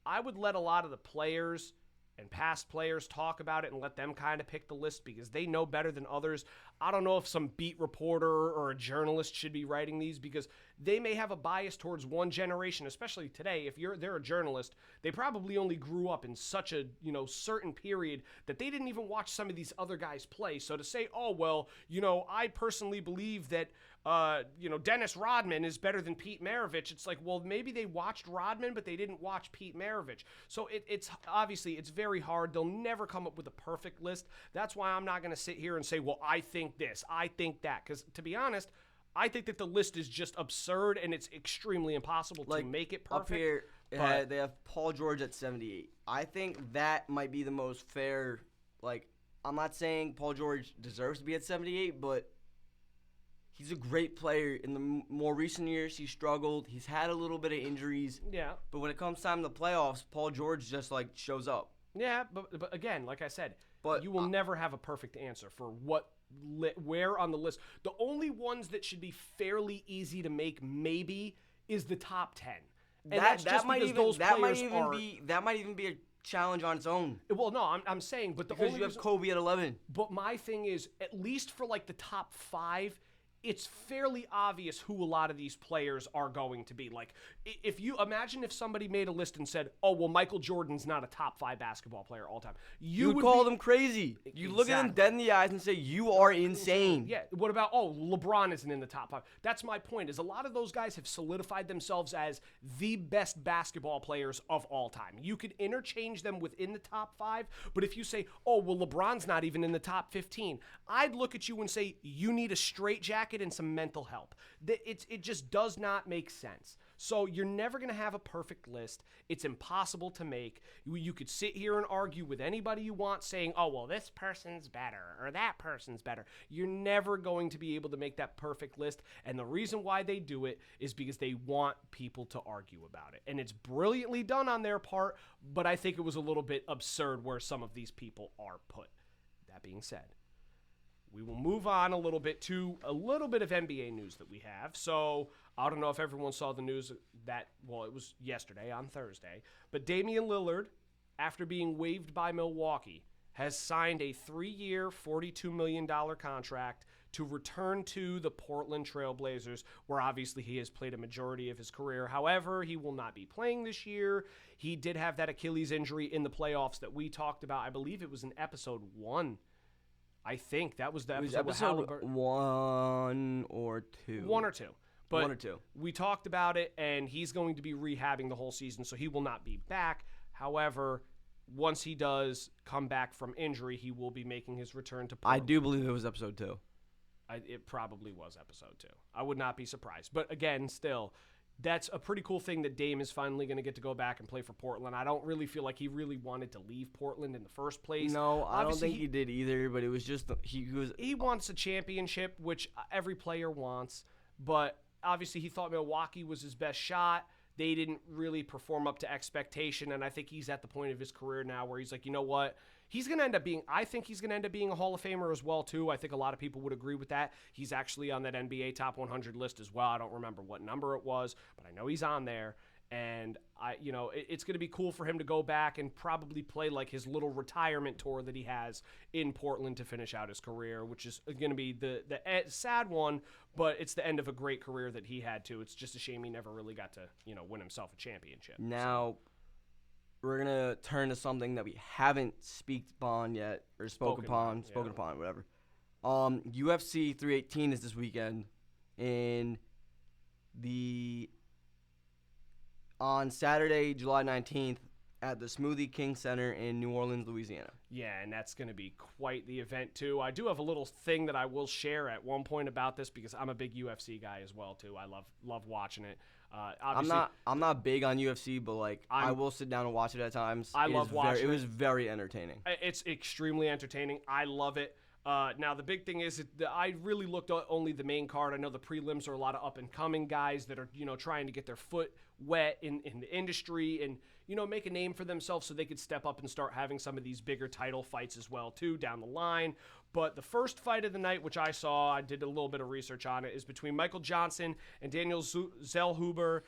I would let a lot of the players and past players talk about it and let them kind of pick the list because they know better than others. I don't know if some beat reporter or a journalist should be writing these because they may have a bias towards one generation, especially today. If they're a journalist, they probably only grew up in such a, certain period that they didn't even watch some of these other guys play. So to say, oh, well, I personally believe that, Dennis Rodman is better than Pete Maravich. It's like, well, maybe they watched Rodman, but they didn't watch Pete Maravich. So it's obviously it's very hard. They'll never come up with a perfect list. That's why I'm not going to sit here and say, well, I think this, I think that. Because to be honest, I think that the list is just absurd and it's extremely impossible to make it perfect. Up here, they have Paul George at 78. I think that might be the most fair. Like, I'm not saying Paul George deserves to be at 78, but he's a great player. In the more recent years, he's struggled. He's had a little bit of injuries. Yeah. But when it comes time to the playoffs, Paul George just, shows up. Yeah, but again, like I said, you will never have a perfect answer for where on the list. The only ones that should be fairly easy to make maybe is the top 10. And that might even be a challenge on its own. Well, no, I'm saying, but because you have Kobe at 11. But my thing is, at least for the top 5, it's fairly obvious who a lot of these players are going to be. Like, if you imagine if somebody made a list and said, oh, well, Michael Jordan's not a top 5 basketball player all time. You would call them crazy. You look at them dead in the eyes and say, you are insane. Yeah. What about, oh, LeBron isn't in the top 5. That's my point, is a lot of those guys have solidified themselves as the best basketball players of all time. You could interchange them within the top 5, but if you say, oh, well, LeBron's not even in the top 15, I'd look at you and say, you need a straitjacket and some mental help. It just does not make sense. So you're never going to have a perfect list. It's impossible to make. You could sit here and argue with anybody you want saying, oh, well, this person's better or that person's better. You're never going to be able to make that perfect list. And the reason why they do it is because they want people to argue about it. And it's brilliantly done on their part, but I think it was a little bit absurd where some of these people are put. That being said, we will move on a little bit to a little bit of NBA news that we have. So I don't know if everyone saw the news that, well, it was yesterday on Thursday, but Damian Lillard, after being waived by Milwaukee, has signed a 3-year, $42 million contract to return to the Portland Trail Blazers, where obviously he has played a majority of his career. However, he will not be playing this year. He did have that Achilles injury in the playoffs that we talked about. I believe it was in episode 1. I think that was the episode. Was episode 1 or 2? 1 or 2. But 1 or 2. We talked about it, and he's going to be rehabbing the whole season, so he will not be back. However, once he does come back from injury, he will be making his return to Portland. I do believe it was episode 2. It probably was episode 2. I would not be surprised. But again, still, that's a pretty cool thing that Dame is finally going to get to go back and play for Portland. I don't really feel like he really wanted to leave Portland in the first place. No, I don't think he did either, but it was just he wants a championship, which every player wants, but obviously he thought Milwaukee was his best shot. They didn't really perform up to expectation, and I think he's at the point of his career now where he's like, you know what? I think he's going to end up being a Hall of Famer as well, too. I think a lot of people would agree with that. He's actually on that NBA Top 100 list as well. I don't remember what number it was, but I know he's on there. And it's going to be cool for him to go back and probably play like his little retirement tour that he has in Portland to finish out his career, which is going to be the sad one, but it's the end of a great career that he had too. It's just a shame he never really got to win himself a championship. Now, we're going to turn to something that we haven't spoken upon yet, or spoken upon, whatever. UFC 318 is this weekend on Saturday, July 19th, at the Smoothie King Center in New Orleans, Louisiana. Yeah, and that's going to be quite the event, too. I do have a little thing that I will share at one point about this because I'm a big UFC guy as well, too. I love watching it. I'm not big on UFC, but I will sit down and watch it at times. I love watching it. It was very entertaining. It's extremely entertaining. I love it. Now, the big thing is I really looked at only the main card. I know the prelims are a lot of up-and-coming guys that are, trying to get their foot wet in the industry and, make a name for themselves so they could step up and start having some of these bigger title fights as well, too, down the line. But the first fight of the night, which I saw, I did a little bit of research on it, is between Michael Johnson and Daniel Zellhuber.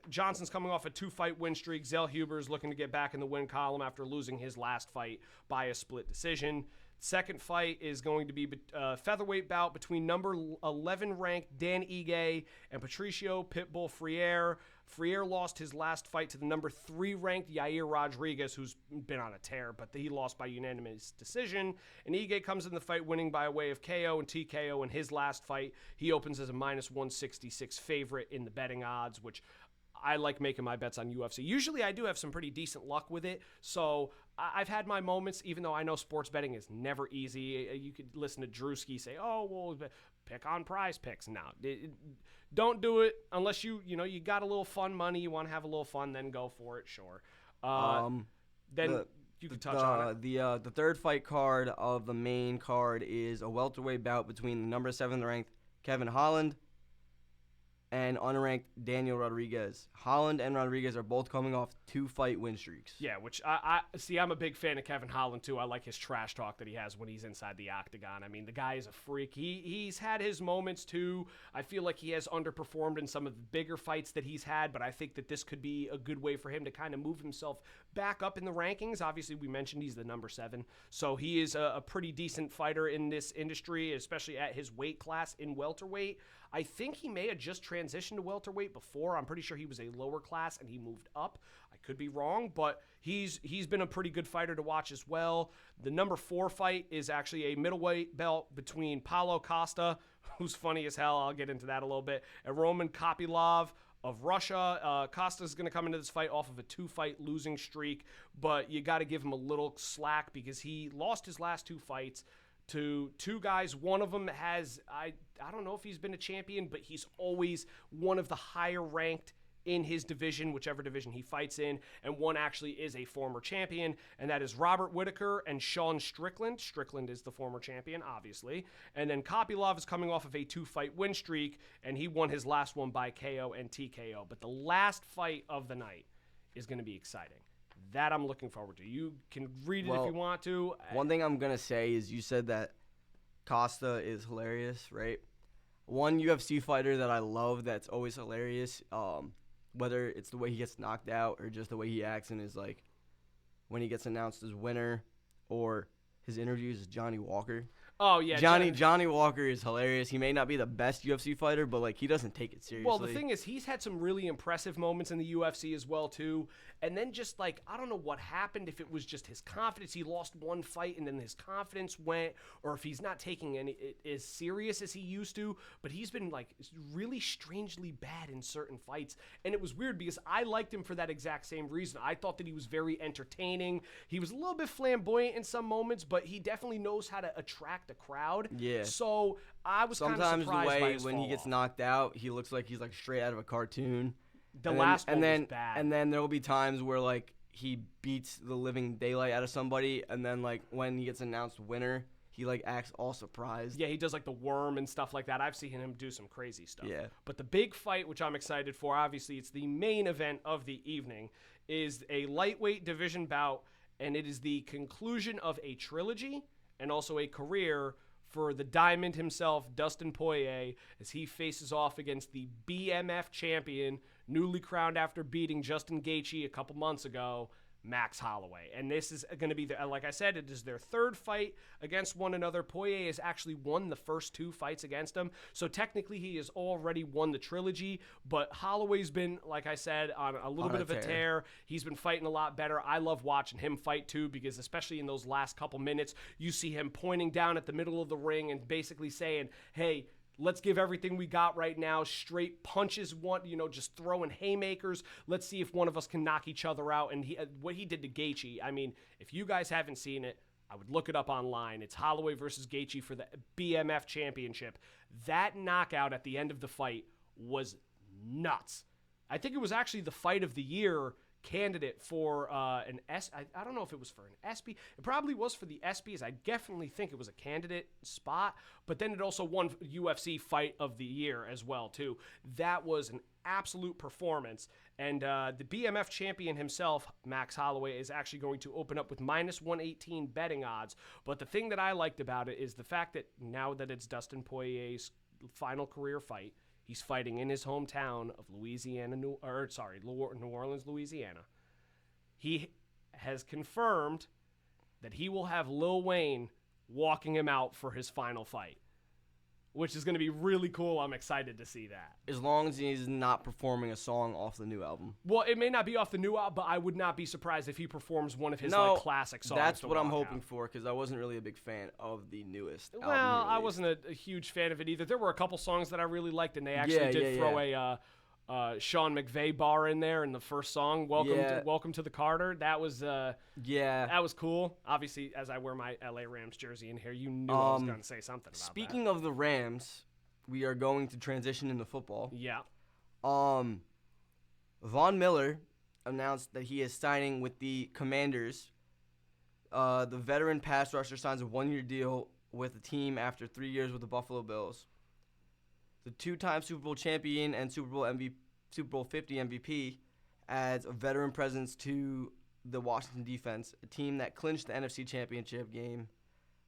Johnson's coming off a 2-fight win streak. Zellhuber is looking to get back in the win column after losing his last fight by a split decision. Second fight is going to be a featherweight bout between number 11 ranked Dan Ige and Patricio Pitbull Freire. Freire lost his last fight to the number 3 ranked Yair Rodriguez, who's been on a tear, but he lost by unanimous decision. And Ige comes in the fight winning by way of KO and TKO in his last fight. He opens as a -166 favorite in the betting odds, which I like making my bets on UFC. Usually I do have some pretty decent luck with it, so I've had my moments, even though I know sports betting is never easy. You could listen to Drewski say, oh, well, pick on Prize Picks. No, don't do it unless you got a little fun money, you want to have a little fun, then go for it, sure. Then you can touch on it. The third fight card of the main card is a welterweight bout between the number 7 ranked Kevin Holland and unranked Daniel Rodriguez. Holland and Rodriguez are both coming off 2-fight win streaks. Yeah, which I see. I'm a big fan of Kevin Holland too. I like his trash talk that he has when he's inside the octagon. I mean, the guy is a freak. He's had his moments too. I feel like he has underperformed in some of the bigger fights that he's had, but I think that this could be a good way for him to kind of move himself back up in the rankings. Obviously, we mentioned he's the number 7, so he is a pretty decent fighter in this industry, especially at his weight class in welterweight. I think he may have just transitioned to welterweight before. I'm pretty sure he was a lower class and he moved up. I could be wrong, but he's been a pretty good fighter to watch as well. The number 4 fight is actually a middleweight belt between Paulo Costa, who's funny as hell, I'll get into that a little bit, and Roman Kopylov of Russia. Costa's going to come into this fight off of a 2-fight losing streak, but you got to give him a little slack because he lost his last 2 fights to 2 guys. One of them has, I don't know if he's been a champion, but he's always one of the higher ranked in his division, whichever division he fights in, and one actually is a former champion, and that is Robert Whitaker and Sean Strickland. Strickland is the former champion, obviously. And then Kopylov is coming off of a 2-fight win streak, and he won his last one by KO and TKO. But the last fight of the night is going to be exciting. That I'm looking forward to. You can read it if you want to. One thing I'm going to say is you said that Costa is hilarious, right? One UFC fighter that I love that's always hilarious, whether it's the way he gets knocked out or just the way he acts and is like when he gets announced as winner or his interviews, is Johnny Walker. Oh, yeah. Johnny Walker is hilarious. He may not be the best UFC fighter, but, like, he doesn't take it seriously. Well, the thing is, he's had some really impressive moments in the UFC as well, too. And then just, like, I don't know what happened, if it was just his confidence. He lost one fight, and then his confidence went, or if he's not taking it as serious as he used to. But he's been, like, really strangely bad in certain fights. And it was weird because I liked him for that exact same reason. I thought that he was very entertaining. He was a little bit flamboyant in some moments, but he definitely knows how to attract the crowd. Yeah. So I was kind of surprised by his Sometimes the way when he gets fall-off. knocked out, he looks like he's like straight out of a cartoon. The last one was bad. And then there will be times where like he beats the living daylight out of somebody, and then like when he gets announced winner, he like acts all surprised. Yeah, he does like the worm and stuff like that. I've seen him do some crazy stuff. Yeah. But the big fight, which I'm excited for, obviously it's the main event of the evening, is a lightweight division bout, and it is the conclusion of a trilogy and also a career for the Diamond himself, Dustin Poirier, as he faces off against the BMF champion, newly crowned after beating Justin Gaethje a couple months ago, Max Holloway. And this is going to be, like I said, it is their 3rd fight against one another. Poirier has actually won the first 2 fights against him, so technically he has already won the trilogy, but Holloway's been, like I said, on a little bit of a tear. He's been fighting a lot better. I love watching him fight too, because especially in those last couple minutes, you see him pointing down at the middle of the ring and basically saying, hey, let's give everything we got right now. Straight punches, just throwing haymakers. Let's see if one of us can knock each other out. And what he did to Gaethje, I mean, if you guys haven't seen it, I would look it up online. It's Holloway versus Gaethje for the BMF championship. That knockout at the end of the fight was nuts. I think it was actually the fight of the year candidate for I don't know if it was for an ESPY. It probably was for the ESPYs. I definitely think it was a candidate spot, but then it also won UFC fight of the year as well too. That was an absolute performance, and the BMF champion himself, Max Holloway, is actually going to open up with -118 betting odds. But the thing that I liked about it is the fact that now that it's Dustin Poirier's final career fight, he's fighting in his hometown of New Orleans, Louisiana. He has confirmed that he will have Lil Wayne walking him out for his final fight, which is going to be really cool. I'm excited to see that. As long as he's not performing a song off the new album. Well, it may not be off the new album, but I would not be surprised if he performs one of his classic songs. That's what I'm hoping for, because I wasn't really a big fan of the newest album. Well, I wasn't a huge fan of it either. There were a couple songs that I really liked, and they actually did throw a Sean McVay bar in there in the first song. Welcome to the Carter. That was that was cool. Obviously, as I wear my LA Rams jersey in here, you knew I was going to say something about Speaking of the Rams, we are going to transition into football. Yeah. Von Miller announced that he is signing with the Commanders. The veteran pass rusher signs a 1-year deal with the team after 3 years with the Buffalo Bills. the two-time Super Bowl champion and Super Bowl 50 MVP, adds a veteran presence to the Washington defense, a team that clinched the NFC Championship game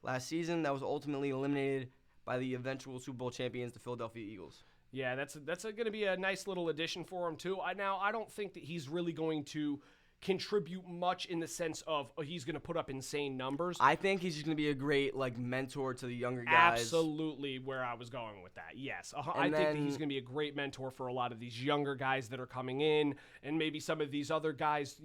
last season that was ultimately eliminated by the eventual Super Bowl champions, the Philadelphia Eagles. Yeah, that's going to be a nice little addition for him, too. I don't think that he's really going to contribute much in the sense of he's going to put up insane numbers. I think he's just going to be a great mentor to the younger guys. Absolutely where I was going with that. Yes. I think that he's going to be a great mentor for a lot of these younger guys that are coming in, and maybe some of these other guys,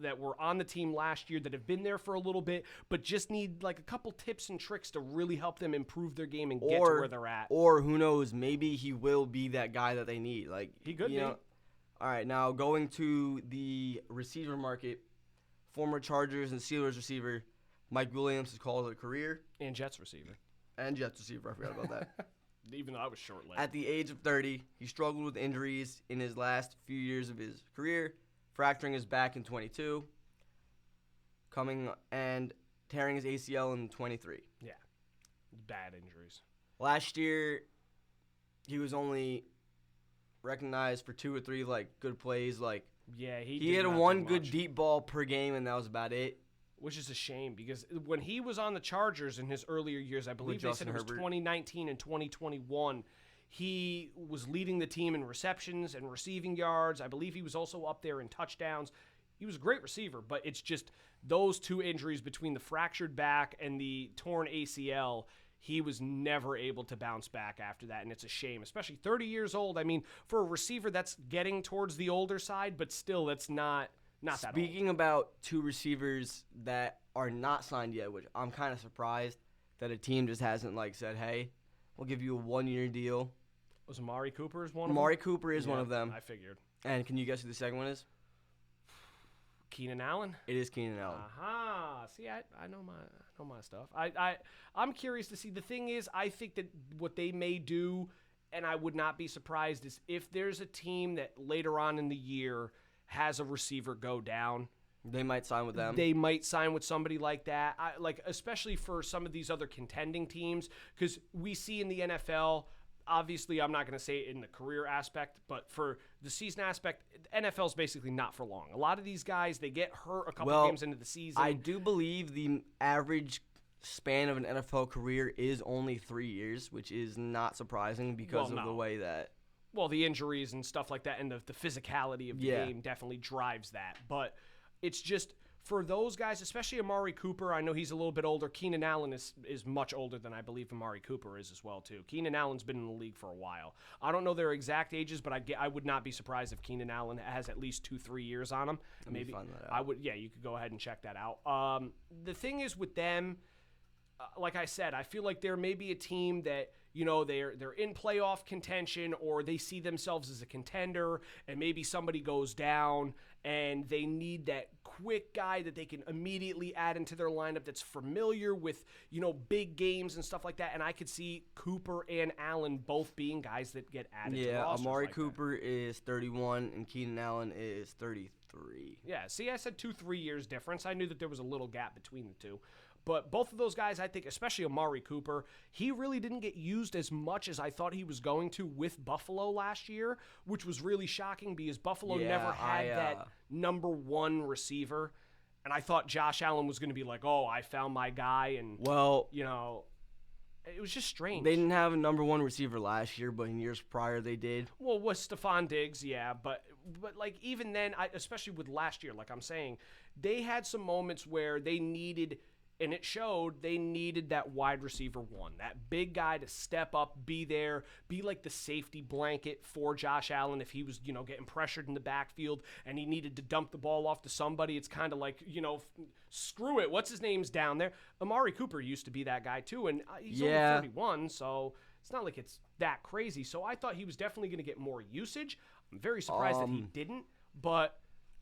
that were on the team last year that have been there for a little bit but just need a couple tips and tricks to really help them improve their game and get to where they're at. Or who knows, maybe he will be that guy that they need. He could be. All right, now going to the receiver market, former Chargers and Steelers receiver Mike Williams has called it a career. And Jets receiver. I forgot about that. Even though I was short-lived. At the age of 30, he struggled with injuries in his last few years of his career, fracturing his back in 22, and tearing his ACL in 23. Yeah, bad injuries. Last year, he was only recognized for 2 or 3 good plays. He had one good deep ball per game, and that was about it. Which is a shame because when he was on the Chargers in his earlier years, I believe they said it was 2019 and 2021, he was leading the team in receptions and receiving yards. I believe he was also up there in touchdowns. He was a great receiver, but it's just those 2 injuries between the fractured back and the torn ACL. He was never able to bounce back after that, and it's a shame, especially 30 years old. I mean, for a receiver, that's getting towards the older side, but still, that's not that old. Speaking about 2 receivers that are not signed yet, which I'm kind of surprised that a team just hasn't, said, hey, we'll give you a 1-year deal. Was Amari Cooper one of them? Amari Cooper is one of them. I figured. And can you guess who the second one is? Keenan Allen? It is Keenan Allen. Aha. See, I know my stuff. I'm curious to see. The thing is, I think that what they may do, and I would not be surprised, is if there's a team that later on in the year has a receiver go down, they might sign with them. They might sign with somebody like that. Especially for some of these other contending teams, because we see in the NFL. Obviously, I'm not going to say it in the career aspect, but for the season aspect, NFL's basically not for long. A lot of these guys, they get hurt a couple games into the season. I do believe the average span of an NFL career is only 3 years, which is not surprising because of the way that... Well, the injuries and stuff like that and the physicality of the game definitely drives that. But it's just... For those guys, especially Amari Cooper, I know he's a little bit older. Keenan Allen is much older than I believe Amari Cooper is as well, too. Keenan Allen's been in the league for a while. I don't know their exact ages, but I would not be surprised if Keenan Allen has at least 2-3 years on him. Maybe find that out. I would. Yeah, you could go ahead and check that out. The thing is with them, like I said, I feel like there may be a team that they're in playoff contention or they see themselves as a contender, and maybe somebody goes down and they need that quick guy that they can immediately add into their lineup that's familiar with, big games and stuff like that. And I could see Cooper and Allen both being guys that get added to rosters. Amari like Cooper is 31 and Keenan Allen is 33. Yeah, see, I said 2-3 years difference. I knew that there was a little gap between the two. But both of those guys, I think, especially Amari Cooper, he really didn't get used as much as I thought he was going to with Buffalo last year, which was really shocking because Buffalo never had that number 1 receiver. And I thought Josh Allen was going to be like, oh, I found my guy. And, it was just strange. They didn't have a number 1 receiver last year, but in years prior they did. Well, with Stephon Diggs, yeah. But even then, especially with last year, like I'm saying, they had some moments where they needed – and it showed they needed that wide receiver 1, that big guy to step up, be there, be like the safety blanket for Josh Allen if he was, getting pressured in the backfield and he needed to dump the ball off to somebody. It's kind of like, screw it. What's his name's down there? Amari Cooper used to be that guy too, and he's only 31, so it's not like it's that crazy. So I thought he was definitely going to get more usage. I'm very surprised that he didn't, but...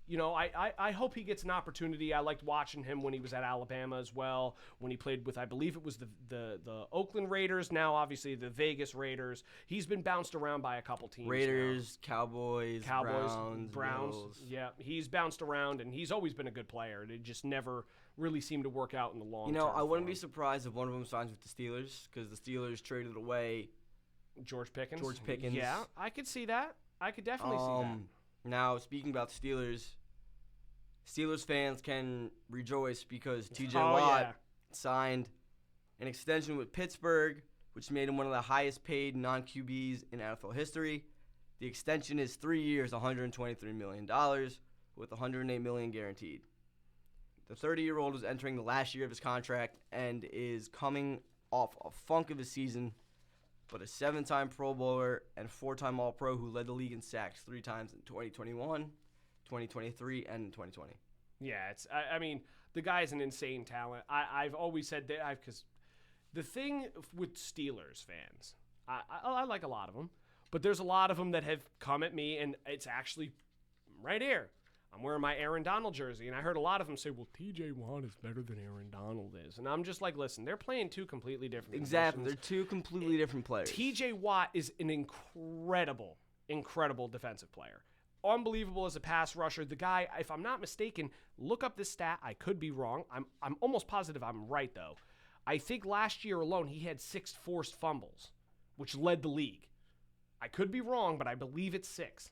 I hope he gets an opportunity. I liked watching him when he was at Alabama as well, when he played with, I believe it was the Oakland Raiders, now obviously the Vegas Raiders. He's been bounced around by a couple teams. Raiders, now. Cowboys, Browns. Bills. Yeah, he's bounced around, and he's always been a good player. It just never really seemed to work out in the long term. I wouldn't be surprised if one of them signs with the Steelers because the Steelers traded away George Pickens. Pickens. Yeah, I could see that. I could definitely see that. Now, speaking about Steelers fans can rejoice because T.J. Oh, Watt yeah. signed an extension with Pittsburgh, which made him one of the highest paid non-QBs in NFL history. The extension is 3 years, $123 million, with $108 million guaranteed. The 30-year-old is entering the last year of his contract and is coming off a funk of a season, but a 7-time Pro Bowler and 4-time All-Pro who led the league in sacks 3 times in 2021, 2023, and 2020. Yeah, I mean, the guy's an insane talent. I've always said that because the thing with Steelers fans, I like a lot of them, but there's a lot of them that have come at me, and it's actually right here. I'm wearing my Aaron Donald jersey, and I heard a lot of them say, well, T.J. Watt is better than Aaron Donald is. And I'm just like, listen, they're playing 2 completely different Exactly. positions. They're 2 completely different players. T.J. Watt is an incredible defensive player. Unbelievable as a pass rusher. The guy, if I'm not mistaken, look up this stat. I could be wrong. I'm almost positive I'm right, though. I think last year alone he had 6 forced fumbles, which led the league. I could be wrong, but I believe it's 6.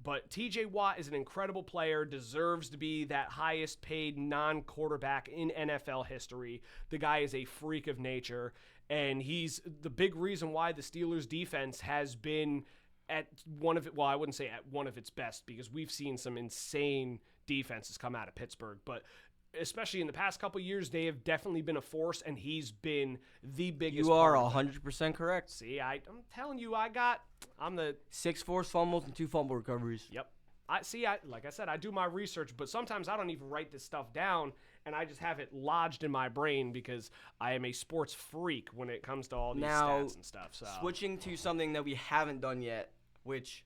But T.J. Watt is an incredible player, deserves to be that highest paid non-quarterback in NFL history. The guy is a freak of nature, and he's the big reason why the Steelers' defense has been at one of it. Well, I wouldn't say at one of its best, because we've seen some insane defenses come out of Pittsburgh, but especially in the past couple years, they have definitely been a force, and he's been the biggest. You are part of 100% correct. See, I'm telling you, I'm the 6 forced fumbles and 2 fumble recoveries. Yep. Like I said, I do my research, but sometimes I don't even write this stuff down, and I just have it lodged in my brain because I am a sports freak when it comes to all these stats and stuff. So switching to something that we haven't done yet, which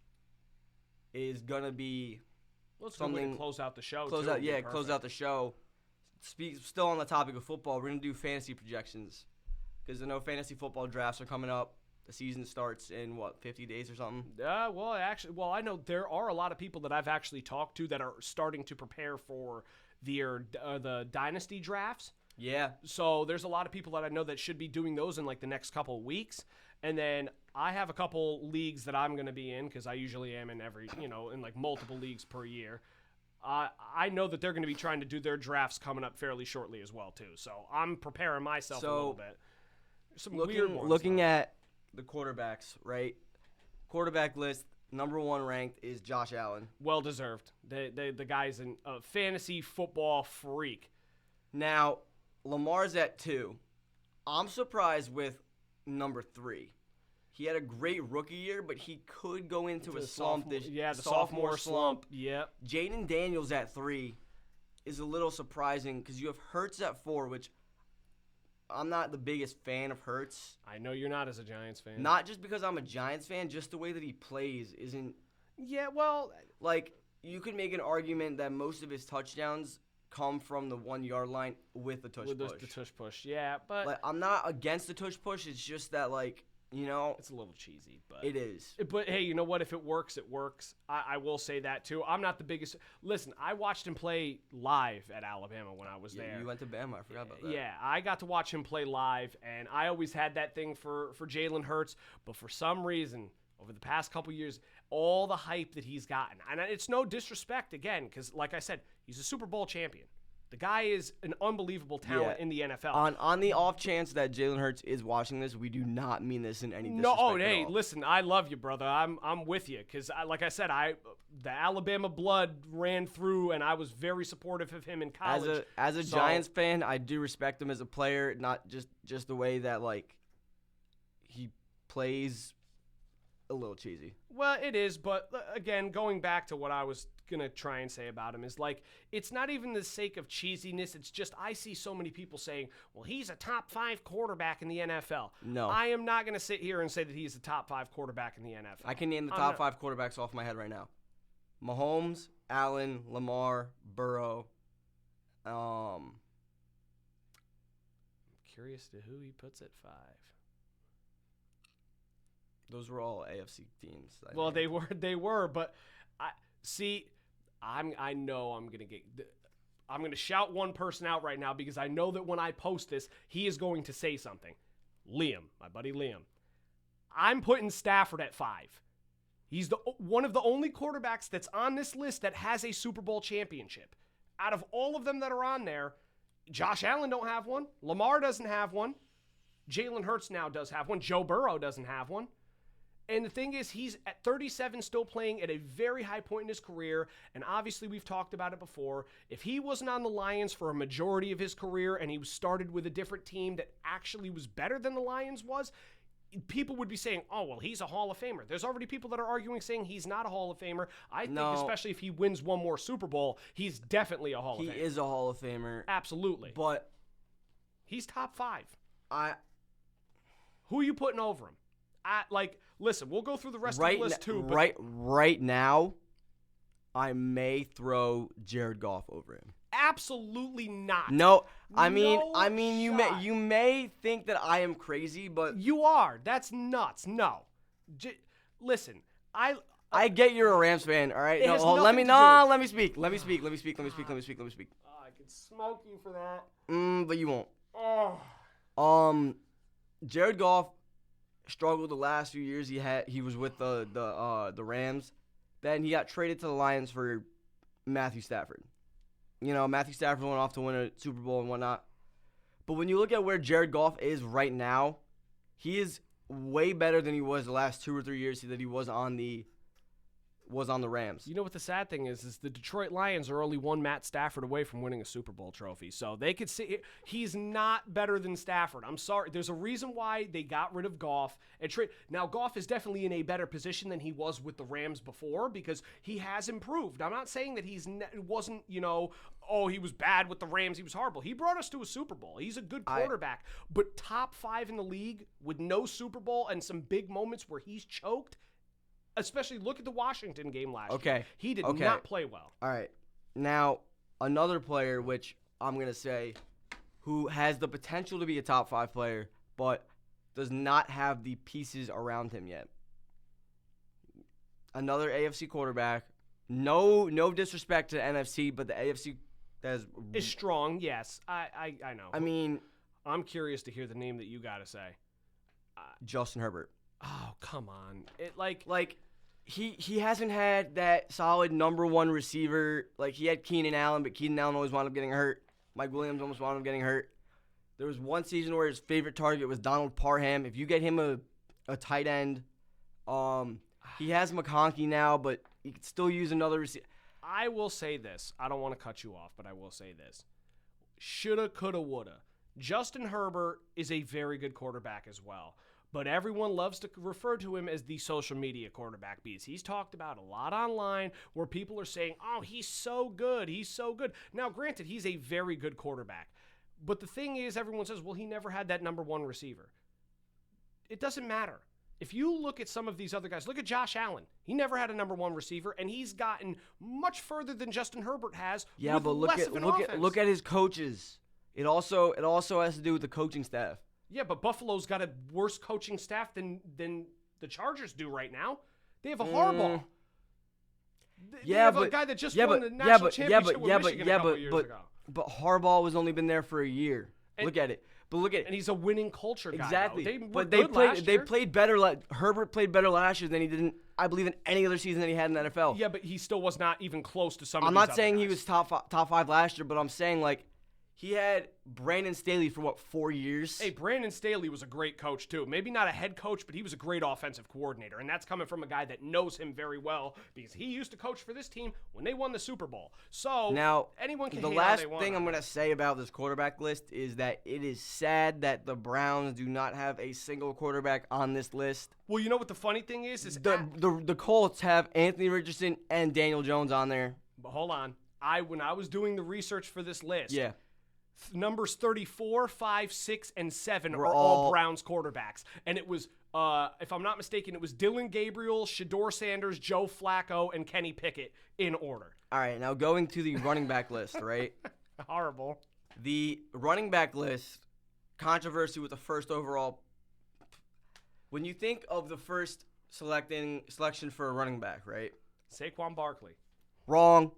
is gonna be let's go ahead and close out the show. Close out the show. Still on the topic of football, we're gonna do fantasy projections because I know fantasy football drafts are coming up. The season starts in 50 days or something? I know there are a lot of people that I've actually talked to that are starting to prepare for the dynasty drafts. Yeah. So there's a lot of people that I know that should be doing those in like the next couple of weeks. And then I have a couple leagues that I'm going to be in because I usually am in in like multiple leagues per year. I know that they're going to be trying to do their drafts coming up fairly shortly as well too. So I'm preparing myself a little bit. Some weird ones. Looking at the quarterbacks, right? Quarterback list, number 1 ranked is Josh Allen. Well deserved. The guy's a fantasy football freak. Now, Lamar's at 2. I'm surprised with number 3. He had a great rookie year, but he could go into a slump this year. Yeah, the sophomore slump. Yep. Jaden Daniels at 3 is a little surprising because you have Hurts at 4, which I'm not the biggest fan of Hurts. I know you're not as a Giants fan. Not just because I'm a Giants fan, just the way that he plays isn't. Yeah, well, like you could make an argument that most of his touchdowns come from the 1-yard line with the tush push. The tush push, yeah, but like, I'm not against the tush push. It's just that it's a little cheesy, but it is. But hey, you know what? If it works, it works. I will say that too. I'm not the biggest. Listen, I watched him play live at Alabama when I was there. You went to Bama. I forgot about that. Yeah, I got to watch him play live, and I always had that thing for Jalen Hurts. But for some reason, over the past couple years, all the hype that he's gotten, and it's no disrespect again, because like I said, he's a Super Bowl champion. The guy is an unbelievable talent in the NFL. On the off chance that Jalen Hurts is watching this, we do not mean this in any disrespect at all. Listen, I love you, brother. I'm with you because, like I said, the Alabama blood ran through, and I was very supportive of him in college. As a Giants fan, I do respect him as a player, not just the way that he plays. A little cheesy. Well, it is, but again, going back to what I was gonna try and say about him is it's not even the sake of cheesiness. It's just I see so many people saying, well, he's a top 5 quarterback in the NFL. No. I am not gonna sit here and say that he's a top 5 quarterback in the NFL. I can name the top 5 quarterbacks off my head right now. Mahomes, Allen, Lamar, Burrow. I'm curious to who he puts at 5. Those were all AFC teams. Well, they were, but I know I'm gonna shout one person out right now because I know that when I post this, he is going to say something. Liam, my buddy Liam. I'm putting Stafford at 5. He's one of the only quarterbacks that's on this list that has a Super Bowl championship. Out of all of them that are on there, Josh Allen don't have one. Lamar doesn't have one. Jalen Hurts now does have one. Joe Burrow doesn't have one. And the thing is, he's at 37 still playing at a very high point in his career. And obviously, we've talked about it before. If he wasn't on the Lions for a majority of his career and he started with a different team that actually was better than the Lions was, people would be saying, oh, well, he's a Hall of Famer. There's already people that are arguing saying he's not a Hall of Famer. I think especially if he wins one more Super Bowl, he's definitely a Hall of Famer. He is a Hall of Famer. Absolutely. But he's top 5. Who are you putting over him? Listen, we'll go through the rest of the list too. But right now, I may throw Jared Goff over him. Absolutely not. No, I mean, you may think that I am crazy, but you are. That's nuts. No, listen, I get you're a Rams fan. All right, let me speak. Oh, I could smoke you for that. But you won't. Oh. Jared Goff struggled the last few years he was with the Rams. Then he got traded to the Lions for Matthew Stafford. You know, Matthew Stafford went off to win a Super Bowl and whatnot. But when you look at where Jared Goff is right now, he is way better than he was the last 2 or 3 years that he was on the Rams. You know what the sad thing is the Detroit Lions are only one Matt Stafford away from winning a Super Bowl trophy. So they could see he's not better than Stafford. I'm sorry. There's a reason why they got rid of Goff. Now, Goff is definitely in a better position than he was with the Rams before because he has improved. I'm not saying that he wasn't, he was bad with the Rams. He was horrible. He brought us to a Super Bowl. He's a good quarterback. But top 5 in the league with no Super Bowl and some big moments where he's choked, especially look at the Washington game last year. He did not play well. All right. Now, another player, which I'm going to say, who has the potential to be a top 5 player, but does not have the pieces around him yet. Another AFC quarterback. No disrespect to the NFC, but the AFC is strong, yes. I know. I mean, I'm curious to hear the name that you got to say. Justin Herbert. Oh, come on. He hasn't had that solid number 1 receiver. Like, he had Keenan Allen, but Keenan Allen always wound up getting hurt. Mike Williams almost wound up getting hurt. There was one season where his favorite target was Donald Parham. If you get him a tight end, he has McConkey now, but you could still use another receiver. I will say this. I don't want to cut you off, but I will say this. Shoulda, coulda, woulda. Justin Herbert is a very good quarterback as well. But everyone loves to refer to him as the social media quarterback because he's talked about a lot online where people are saying, oh, he's so good. He's so good. Now, granted, he's a very good quarterback. But the thing is, everyone says, well, he never had that number 1 receiver. It doesn't matter. If you look at some of these other guys, look at Josh Allen. He never had a number 1 receiver, and he's gotten much further than Justin Herbert has. Yeah, but look at his coaches. It also has to do with the coaching staff. Yeah, but Buffalo's got a worse coaching staff than the Chargers do right now. They have a Harbaugh. They have a guy that just won the national championship with Michigan a couple years ago. But Harbaugh has only been there for a year. Look at it. And he's a winning culture guy. Exactly. They played better. Herbert played better last year than he did, I believe, in any other season that he had in the NFL. Yeah, but he still was not even close to some of I'm these not other saying guys. he was top 5 last year, but I'm saying, he had Brandon Staley for, 4 years? Hey, Brandon Staley was a great coach, too. Maybe not a head coach, but he was a great offensive coordinator. And that's coming from a guy that knows him very well because he used to coach for this team when they won the Super Bowl. So, now, anyone can the hate last all they want. thing I'm going to say about this quarterback list is that it is sad that the Browns do not have a single quarterback on this list. Well, you know what the funny thing is? The Colts have Anthony Richardson and Daniel Jones on there. But hold on. When I was doing the research for this list, yeah. Numbers 34, 5, 6, and 7 are all Browns quarterbacks. And it was, if I'm not mistaken, it was Dylan Gabriel, Shedeur Sanders, Joe Flacco, and Kenny Pickett in order. All right, now going to the running back list, right? Horrible. The running back list, controversy with the first overall. When you think of the first selection for a running back, right? Saquon Barkley. Wrong.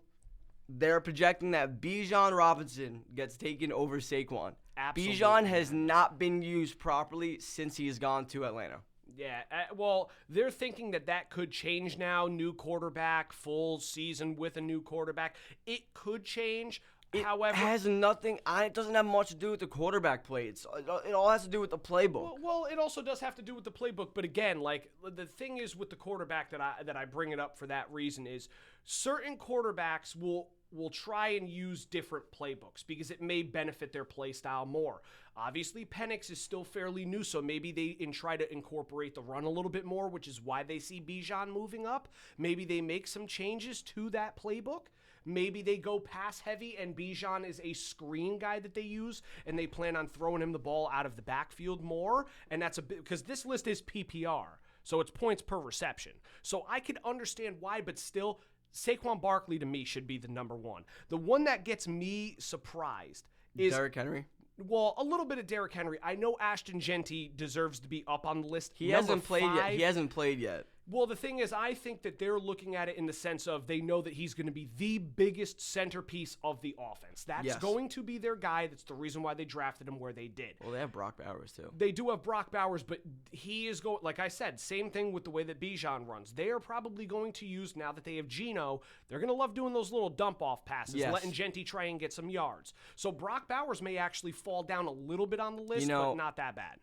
They're projecting that Bijan Robinson gets taken over Saquon. Absolutely. Bijan has not been used properly since he has gone to Atlanta. Yeah, well, they're thinking that could change now. New quarterback, full season with a new quarterback. It could change. However, has nothing. It doesn't have much to do with the quarterback play. It all has to do with the playbook. Well, it also does have to do with the playbook. But again, like the thing is with the quarterback that I bring it up for that reason is certain quarterbacks will try and use different playbooks because it may benefit their play style more. Obviously, Penix is still fairly new, so maybe they try to incorporate the run a little bit more, which is why they see Bijan moving up. Maybe they make some changes to that playbook. Maybe they go pass heavy and Bijan is a screen guy that they use and they plan on throwing him the ball out of the backfield more. And that's a bit because this list is PPR, so it's points per reception. So I could understand why, but still, Saquon Barkley to me should be the number one. The one that gets me surprised is Derrick Henry. Well, a little bit of Derrick Henry. I know Ashton Genty deserves to be up on the list. He hasn't played yet. He hasn't played yet. Well, the thing is, I think that they're looking at it in the sense of they know that he's going to be the biggest centerpiece of the offense. That's going to be their guy. That's the reason why they drafted him where they did. Well, they have Brock Bowers, too. They do have Brock Bowers, but he is going, like I said, same thing with the way that Bijan runs. They are probably going to use, now that they have Geno, they're going to love doing those little dump-off passes, letting Genty try and get some yards. So Brock Bowers may actually fall down a little bit on the list, but not that bad.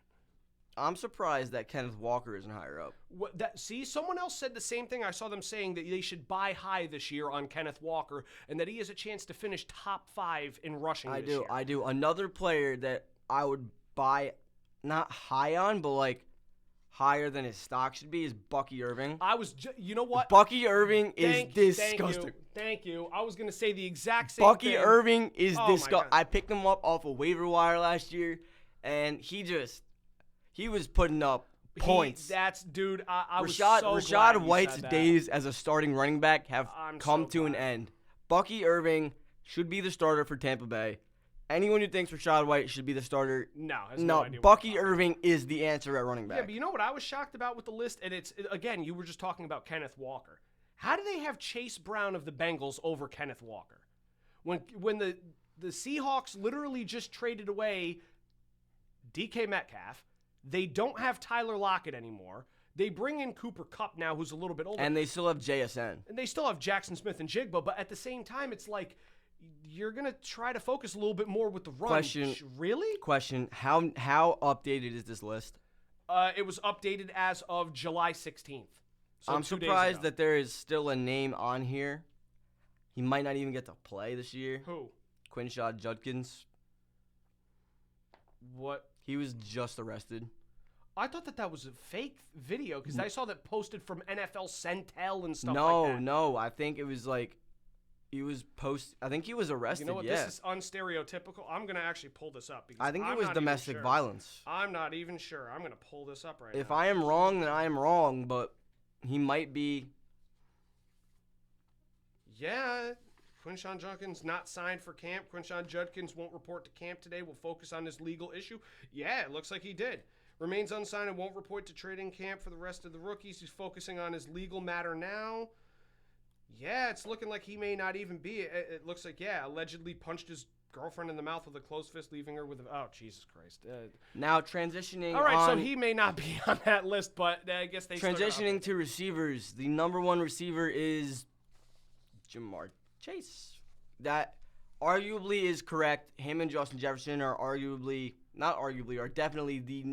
I'm surprised that Kenneth Walker isn't higher up. See, someone else said the same thing. I saw them saying that they should buy high this year on Kenneth Walker and that he has a chance to finish top 5 in rushing this year. I do. Another player that I would buy, not high on, but like higher than his stock should be is Bucky Irving. You know what? Bucky Irving is disgusting. Thank you. I was going to say the exact same Bucky thing. Irving is disgusting. God. I picked him up off a waiver wire last year, and he was putting up points. I was so Rashad glad White's you said that. days as a starting running back have come to an glad. end. Bucky Irving should be the starter for Tampa Bay. Anyone who thinks Rashad White should be the starter, no, Bucky Irving is the answer at running back. Yeah, but you know what I was shocked about with the list? And again, you were just talking about Kenneth Walker. How do they have Chase Brown of the Bengals over Kenneth Walker? When the Seahawks literally just traded away DK Metcalf, they don't have Tyler Lockett anymore. They bring in Cooper Kupp now, who's a little bit older. And they still have JSN. And they still have Jackson Smith and Jigba, but at the same time, it's like you're going to try to focus a little bit more with the run. Question. Really? Question. How updated is this list? It was updated as of July 16th. So I'm 2 days surprised ago. that there is still a name on here. He might not even get to play this year. Who? Quinshad Judkins. What? He was just arrested. I thought that was a fake video because I saw that posted from NFL Centel and stuff like that. No. I think it was like I think he was arrested. You know what? Yeah. This is unstereotypical. I'm going to actually pull this up. Because I think I'm it was not even domestic sure. violence. I'm not even sure. I'm going to pull this up right now. If I am wrong, then I am wrong, but he might be. Yeah. Quinshon Judkins not signed for camp. Quinshon Judkins won't report to camp today. Will focus on his legal issue. Yeah, it looks like he did. Remains unsigned and won't report to training camp for the rest of the rookies. He's focusing on his legal matter now. Yeah, it's looking like he may not even be. It looks like, allegedly punched his girlfriend in the mouth with a closed fist, leaving her with a... Oh, Jesus Christ. Now transitioning all right, on, so he may not be on that list, but I guess they still got transitioning to receivers. The number one receiver is Jamar Chase. That arguably is correct. Him and Justin Jefferson are definitely the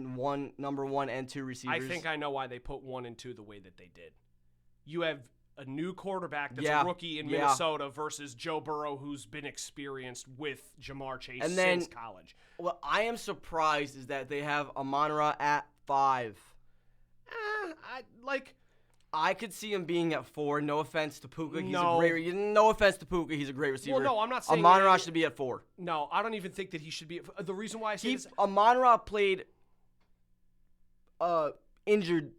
number one and two receivers. I think I know why they put 1 and 2 the way that they did. You have a new quarterback that's a rookie in Minnesota versus Joe Burrow, who's been experienced with Jamar Chase since college. What I am surprised is that they have Amon-Ra at 5. I could see him being at 4. No offense to Puka. No offense to Puka. He's a great receiver. Well, no, I'm not saying Amon-Ra should be at 4. No, I don't even think that he should be. The reason why I say this, Amon-Ra played injured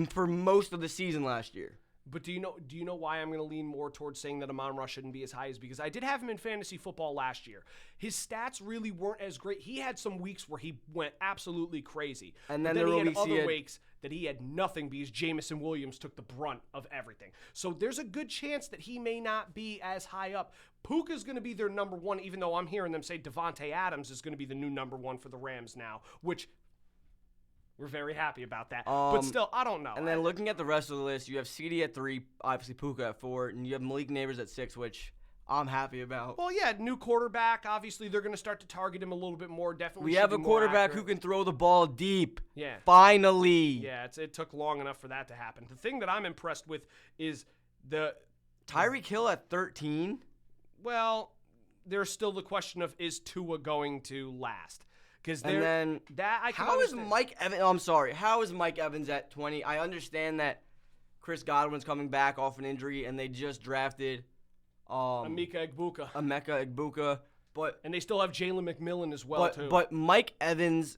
for most of the season last year. But do you know why I'm going to lean more towards saying that Amon-Ra shouldn't be as high? Is because I did have him in fantasy football last year. His stats really weren't as great. He had some weeks where he went absolutely crazy. And then he had other weeks that he had nothing because Jamison Williams took the brunt of everything. So there's a good chance that he may not be as high up. Puka's going to be their number one, even though I'm hearing them say Devontae Adams is going to be the new number one for the Rams now, which we're very happy about that. But still, I don't know. And then looking at the rest of the list, you have CD at 3, obviously Puka at 4, and you have Malik Neighbors at 6, which I'm happy about. Well, yeah, new quarterback. Obviously, they're going to start to target him a little bit more. Definitely, We have a quarterback who can throw the ball deep. Yeah. Finally. Yeah, it took long enough for that to happen. The thing that I'm impressed with is the Tyreek Hill at 13. Well, there's still the question of, is Tua going to last? Because And then that I can how is understand. Mike Evans? Oh, I'm sorry. How is Mike Evans at 20? I understand that Chris Godwin's coming back off an injury, and they just drafted Emeka Egbuka, but and they still have Jalen McMillan as well too. But Mike Evans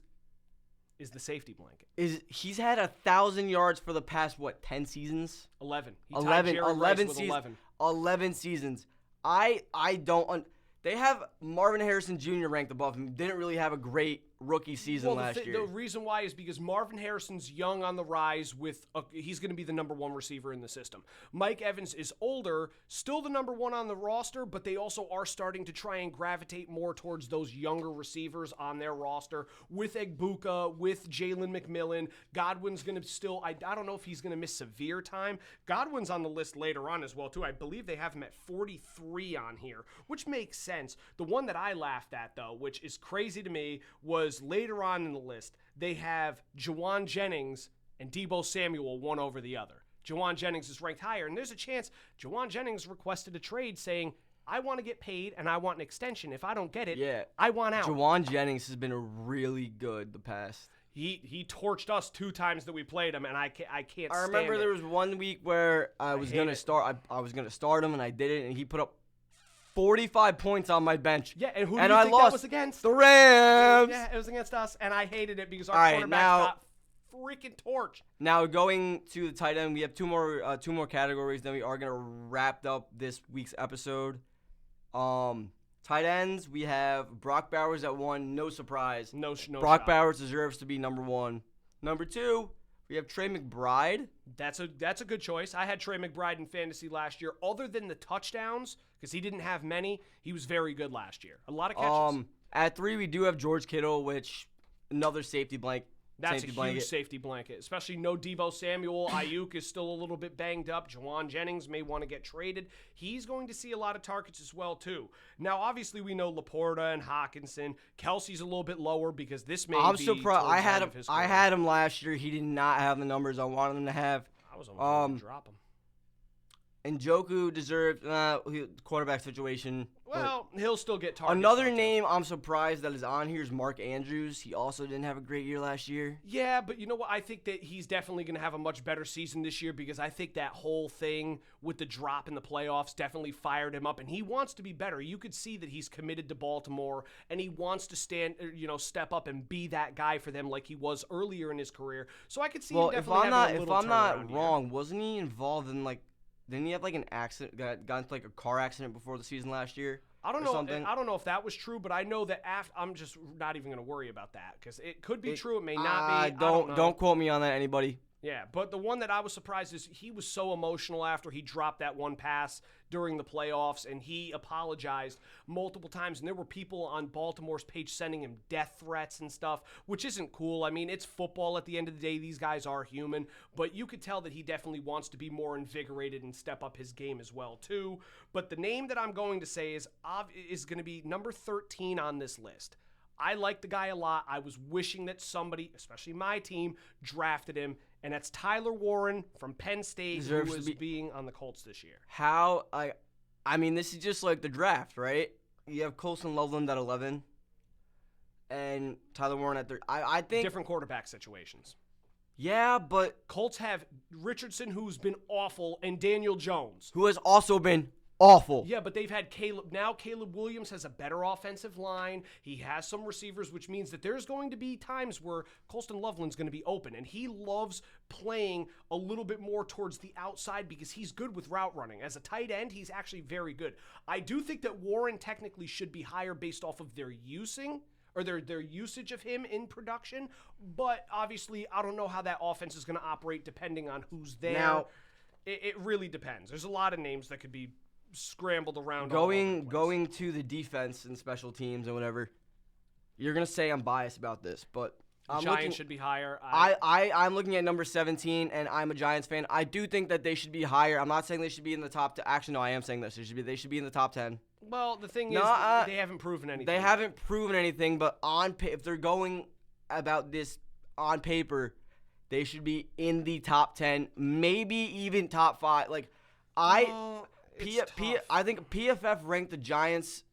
is the safety blanket. He's had 1,000 yards for the past 10 seasons? 11. He 11 tied Jerry Rice with 11. 11 seasons. They have Marvin Harrison Jr. ranked above him. Didn't really have a great rookie season last year. The reason why is because Marvin Harrison's young on the rise he's going to be the number one receiver in the system. Mike Evans is older, still the number one on the roster, but they also are starting to try and gravitate more towards those younger receivers on their roster with Egbuka, with Jalen McMillan. Godwin's going to still, I don't know if he's going to miss severe time. Godwin's on the list later on as well too. I believe they have him at 43 on here, which makes sense. The one that I laughed at though, which is crazy to me, was later on in the list, they have Juwan Jennings and Deebo Samuel one over the other. Juwan Jennings is ranked higher, and there's a chance Juwan Jennings requested a trade saying, I want to get paid and I want an extension. If I don't get it, I want out. Juwan Jennings has been really good the past. He torched us 2 times that we played him, and I can't stand I remember there was one week where I was gonna start him, and I did it, and he put up 45 points on my bench. Yeah, and who and do you I think lost that was against? The Rams. Yeah, it was against us, and I hated it because our All right, quarterback now- got freaking torched. Now going to the tight end, we have two more categories. Then we are gonna wrap up this week's episode. Tight ends, we have Brock Bowers at 1. No surprise. No Brock shot. Bowers deserves to be number 1. Number 2, we have Trey McBride. That's a good choice. I had Trey McBride in fantasy last year. Other than the touchdowns, because he didn't have many, he was very good last year. A lot of catches. At 3, we do have George Kittle, which another safety blanket. That's a huge safety blanket, especially no Deebo Samuel. Ayuk is still a little bit banged up. Juwan Jennings may want to get traded. He's going to see a lot of targets as well, too. Now, obviously, we know Laporta and Hawkinson. Kelsey's a little bit lower because this may I'm be surprised. towards the end of his I career. had him last year. He did not have the numbers I wanted him to have. I was almost going to drop him. Njoku deserved quarterback situation. Well, he'll still get targets. Another name I'm surprised that is on here is Mark Andrews. He also didn't have a great year last year. Yeah, but you know what? I think that he's definitely going to have a much better season this year because I think that whole thing with the drop in the playoffs definitely fired him up, and he wants to be better. You could see that he's committed to Baltimore, and he wants to step up and be that guy for them like he was earlier in his career. So I could see him definitely having a little if I'm not turnaround wrong, wasn't he involved in didn't he have an accident? Got into a car accident before the season last year? I don't know if that was true, but I know that I'm just not even going to worry about that because it could be true. It may not be. Don't quote me on that, anybody. Yeah, but the one that I was surprised is he was so emotional after he dropped that one pass during the playoffs, and he apologized multiple times, and there were people on Baltimore's page sending him death threats and stuff, which isn't cool. I mean, it's football at the end of the day. These guys are human, but you could tell that he definitely wants to be more invigorated and step up his game as well, too. But the name that I'm going to say is going to be number 13 on this list. I like the guy a lot. I was wishing that somebody, especially my team, drafted him, and that's Tyler Warren from Penn State, who is being on the Colts this year. I mean, this is just like the draft, right? You have Colson Loveland at 11, and Tyler Warren at 13. I think different quarterback situations. Yeah, but Colts have Richardson, who's been awful, and Daniel Jones, who has also been awful. Yeah, but they've had Caleb. Now Caleb Williams has a better offensive line. He has some receivers, which means that there's going to be times where Colston Loveland's going to be open, and he loves playing a little bit more towards the outside because he's good with route running. As a tight end, he's actually very good. I do think that Warren technically should be higher based off of their using or their usage of him in production. But obviously, I don't know how that offense is going to operate depending on who's there. Now, it really depends. There's a lot of names that could be scrambled around. all over the place. Going to the defense and special teams and whatever, you're going to say I'm biased about this, but Giants should be higher. I'm looking at number 17, and I'm a Giants fan. I do think that they should be higher. I'm not saying they should be in the top 10. Actually, no, I am saying this. They should be in the top 10. Well, the thing is, they haven't proven anything. They haven't proven anything, but if they're going about this on paper, they should be in the top 10, maybe even top 5. I think PFF ranked the Giants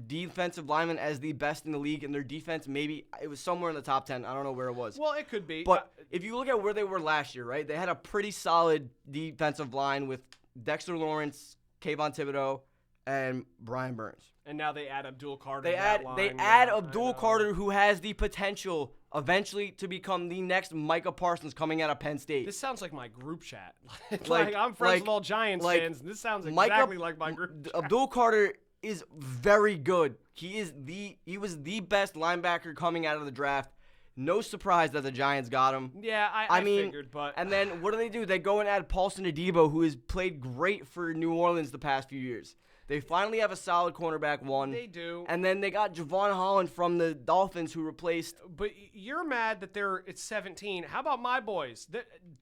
defensive linemen as the best in the league, and their defense, maybe it was somewhere in the top 10. I don't know where it was. Well, it could be. But if you look at where they were last year, right, they had a pretty solid defensive line with Dexter Lawrence, Kayvon Thibodeau, and Brian Burns. And now they add Abdul Carter. They add Abdul Carter, who has the potential eventually to become the next Micah Parsons coming out of Penn State. This sounds like my group chat. I'm friends with all Giants fans. And this sounds exactly like my group chat. Abdul Carter is very good. He was the best linebacker coming out of the draft. No surprise that the Giants got him. Yeah, I figured, but... And then what do? They go and add Paulson Adebo, who has played great for New Orleans the past few years. They finally have a solid cornerback one. They do. And then they got Javon Holland from the Dolphins, who replaced... But you're mad that it's 17. How about my boys?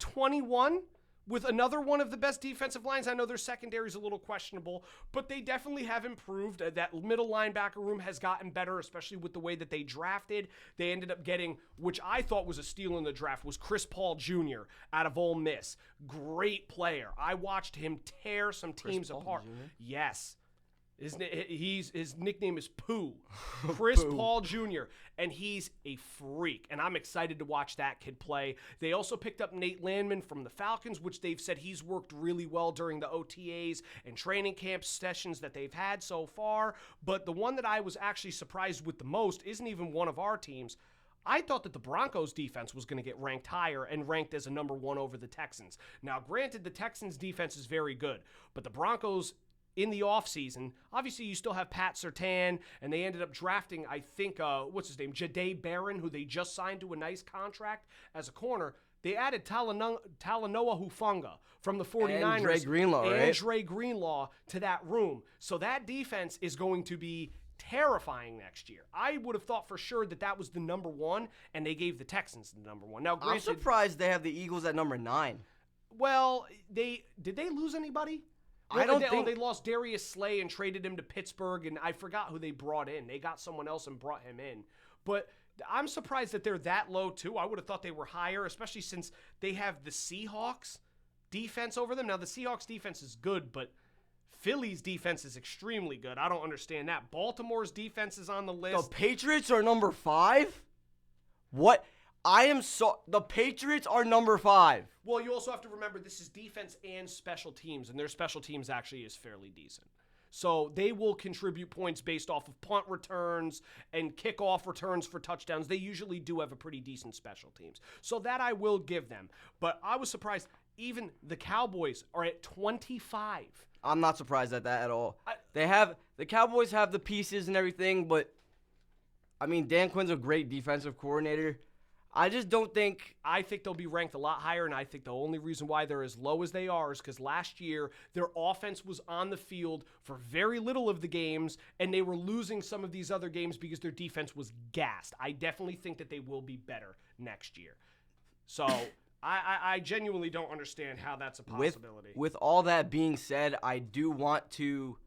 21? With another one of the best defensive lines. I know their secondary is a little questionable, but they definitely have improved. That middle linebacker room has gotten better, especially with the way that they drafted. They ended up getting, which I thought was a steal in the draft, was Chris Paul Jr. out of Ole Miss. Great player. I watched him tear some teams apart. Yes. His nickname is Pooh. Chris Paul Jr. And he's a freak. And I'm excited to watch that kid play. They also picked up Nate Landman from the Falcons, which they've said he's worked really well during the OTAs and training camp sessions that they've had so far. But the one that I was actually surprised with the most isn't even one of our teams. I thought that the Broncos defense was going to get ranked higher and ranked as a number 1 over the Texans. Now, granted, the Texans defense is very good, but the Broncos in the offseason, obviously you still have Pat Surtain, and they ended up drafting, I think, what's his name, Jahdae Barron, who they just signed to a nice contract as a corner. They added Talanoa Hufanga from the 49ers. And Dre Greenlaw, right? And Dre Greenlaw to that room. So that defense is going to be terrifying next year. I would have thought for sure that was the number 1, and they gave the Texans the number 1. Now, granted, I'm surprised they have the Eagles at number 9. Well, did they lose anybody? I don't think they lost Darius Slay and traded him to Pittsburgh, and I forgot who they brought in. They got someone else and brought him in. But I'm surprised that they're that low, too. I would have thought they were higher, especially since they have the Seahawks defense over them. Now, the Seahawks defense is good, but Philly's defense is extremely good. I don't understand that. Baltimore's defense is on the list. The Patriots are number 5? What? The Patriots are number 5. Well, you also have to remember this is defense and special teams, and their special teams actually is fairly decent. So they will contribute points based off of punt returns and kickoff returns for touchdowns. They usually do have a pretty decent special teams. So that I will give them. But I was surprised even the Cowboys are at 25. I'm not surprised at that at all. The Cowboys have the pieces and everything, but I mean, Dan Quinn's a great defensive coordinator. I just don't think... I think they'll be ranked a lot higher, and I think the only reason why they're as low as they are is because last year their offense was on the field for very little of the games, and they were losing some of these other games because their defense was gassed. I definitely think that they will be better next year. So I genuinely don't understand how that's a possibility. With all that being said, I do want to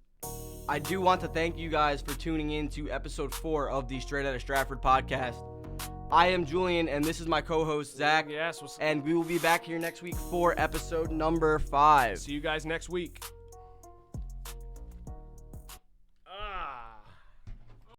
thank you guys for tuning in to episode 4 of the Straight Outta Stratford podcast. I am Julian, and this is my co-host, Zach. Yes. And we will be back here next week for episode number 5. See you guys next week.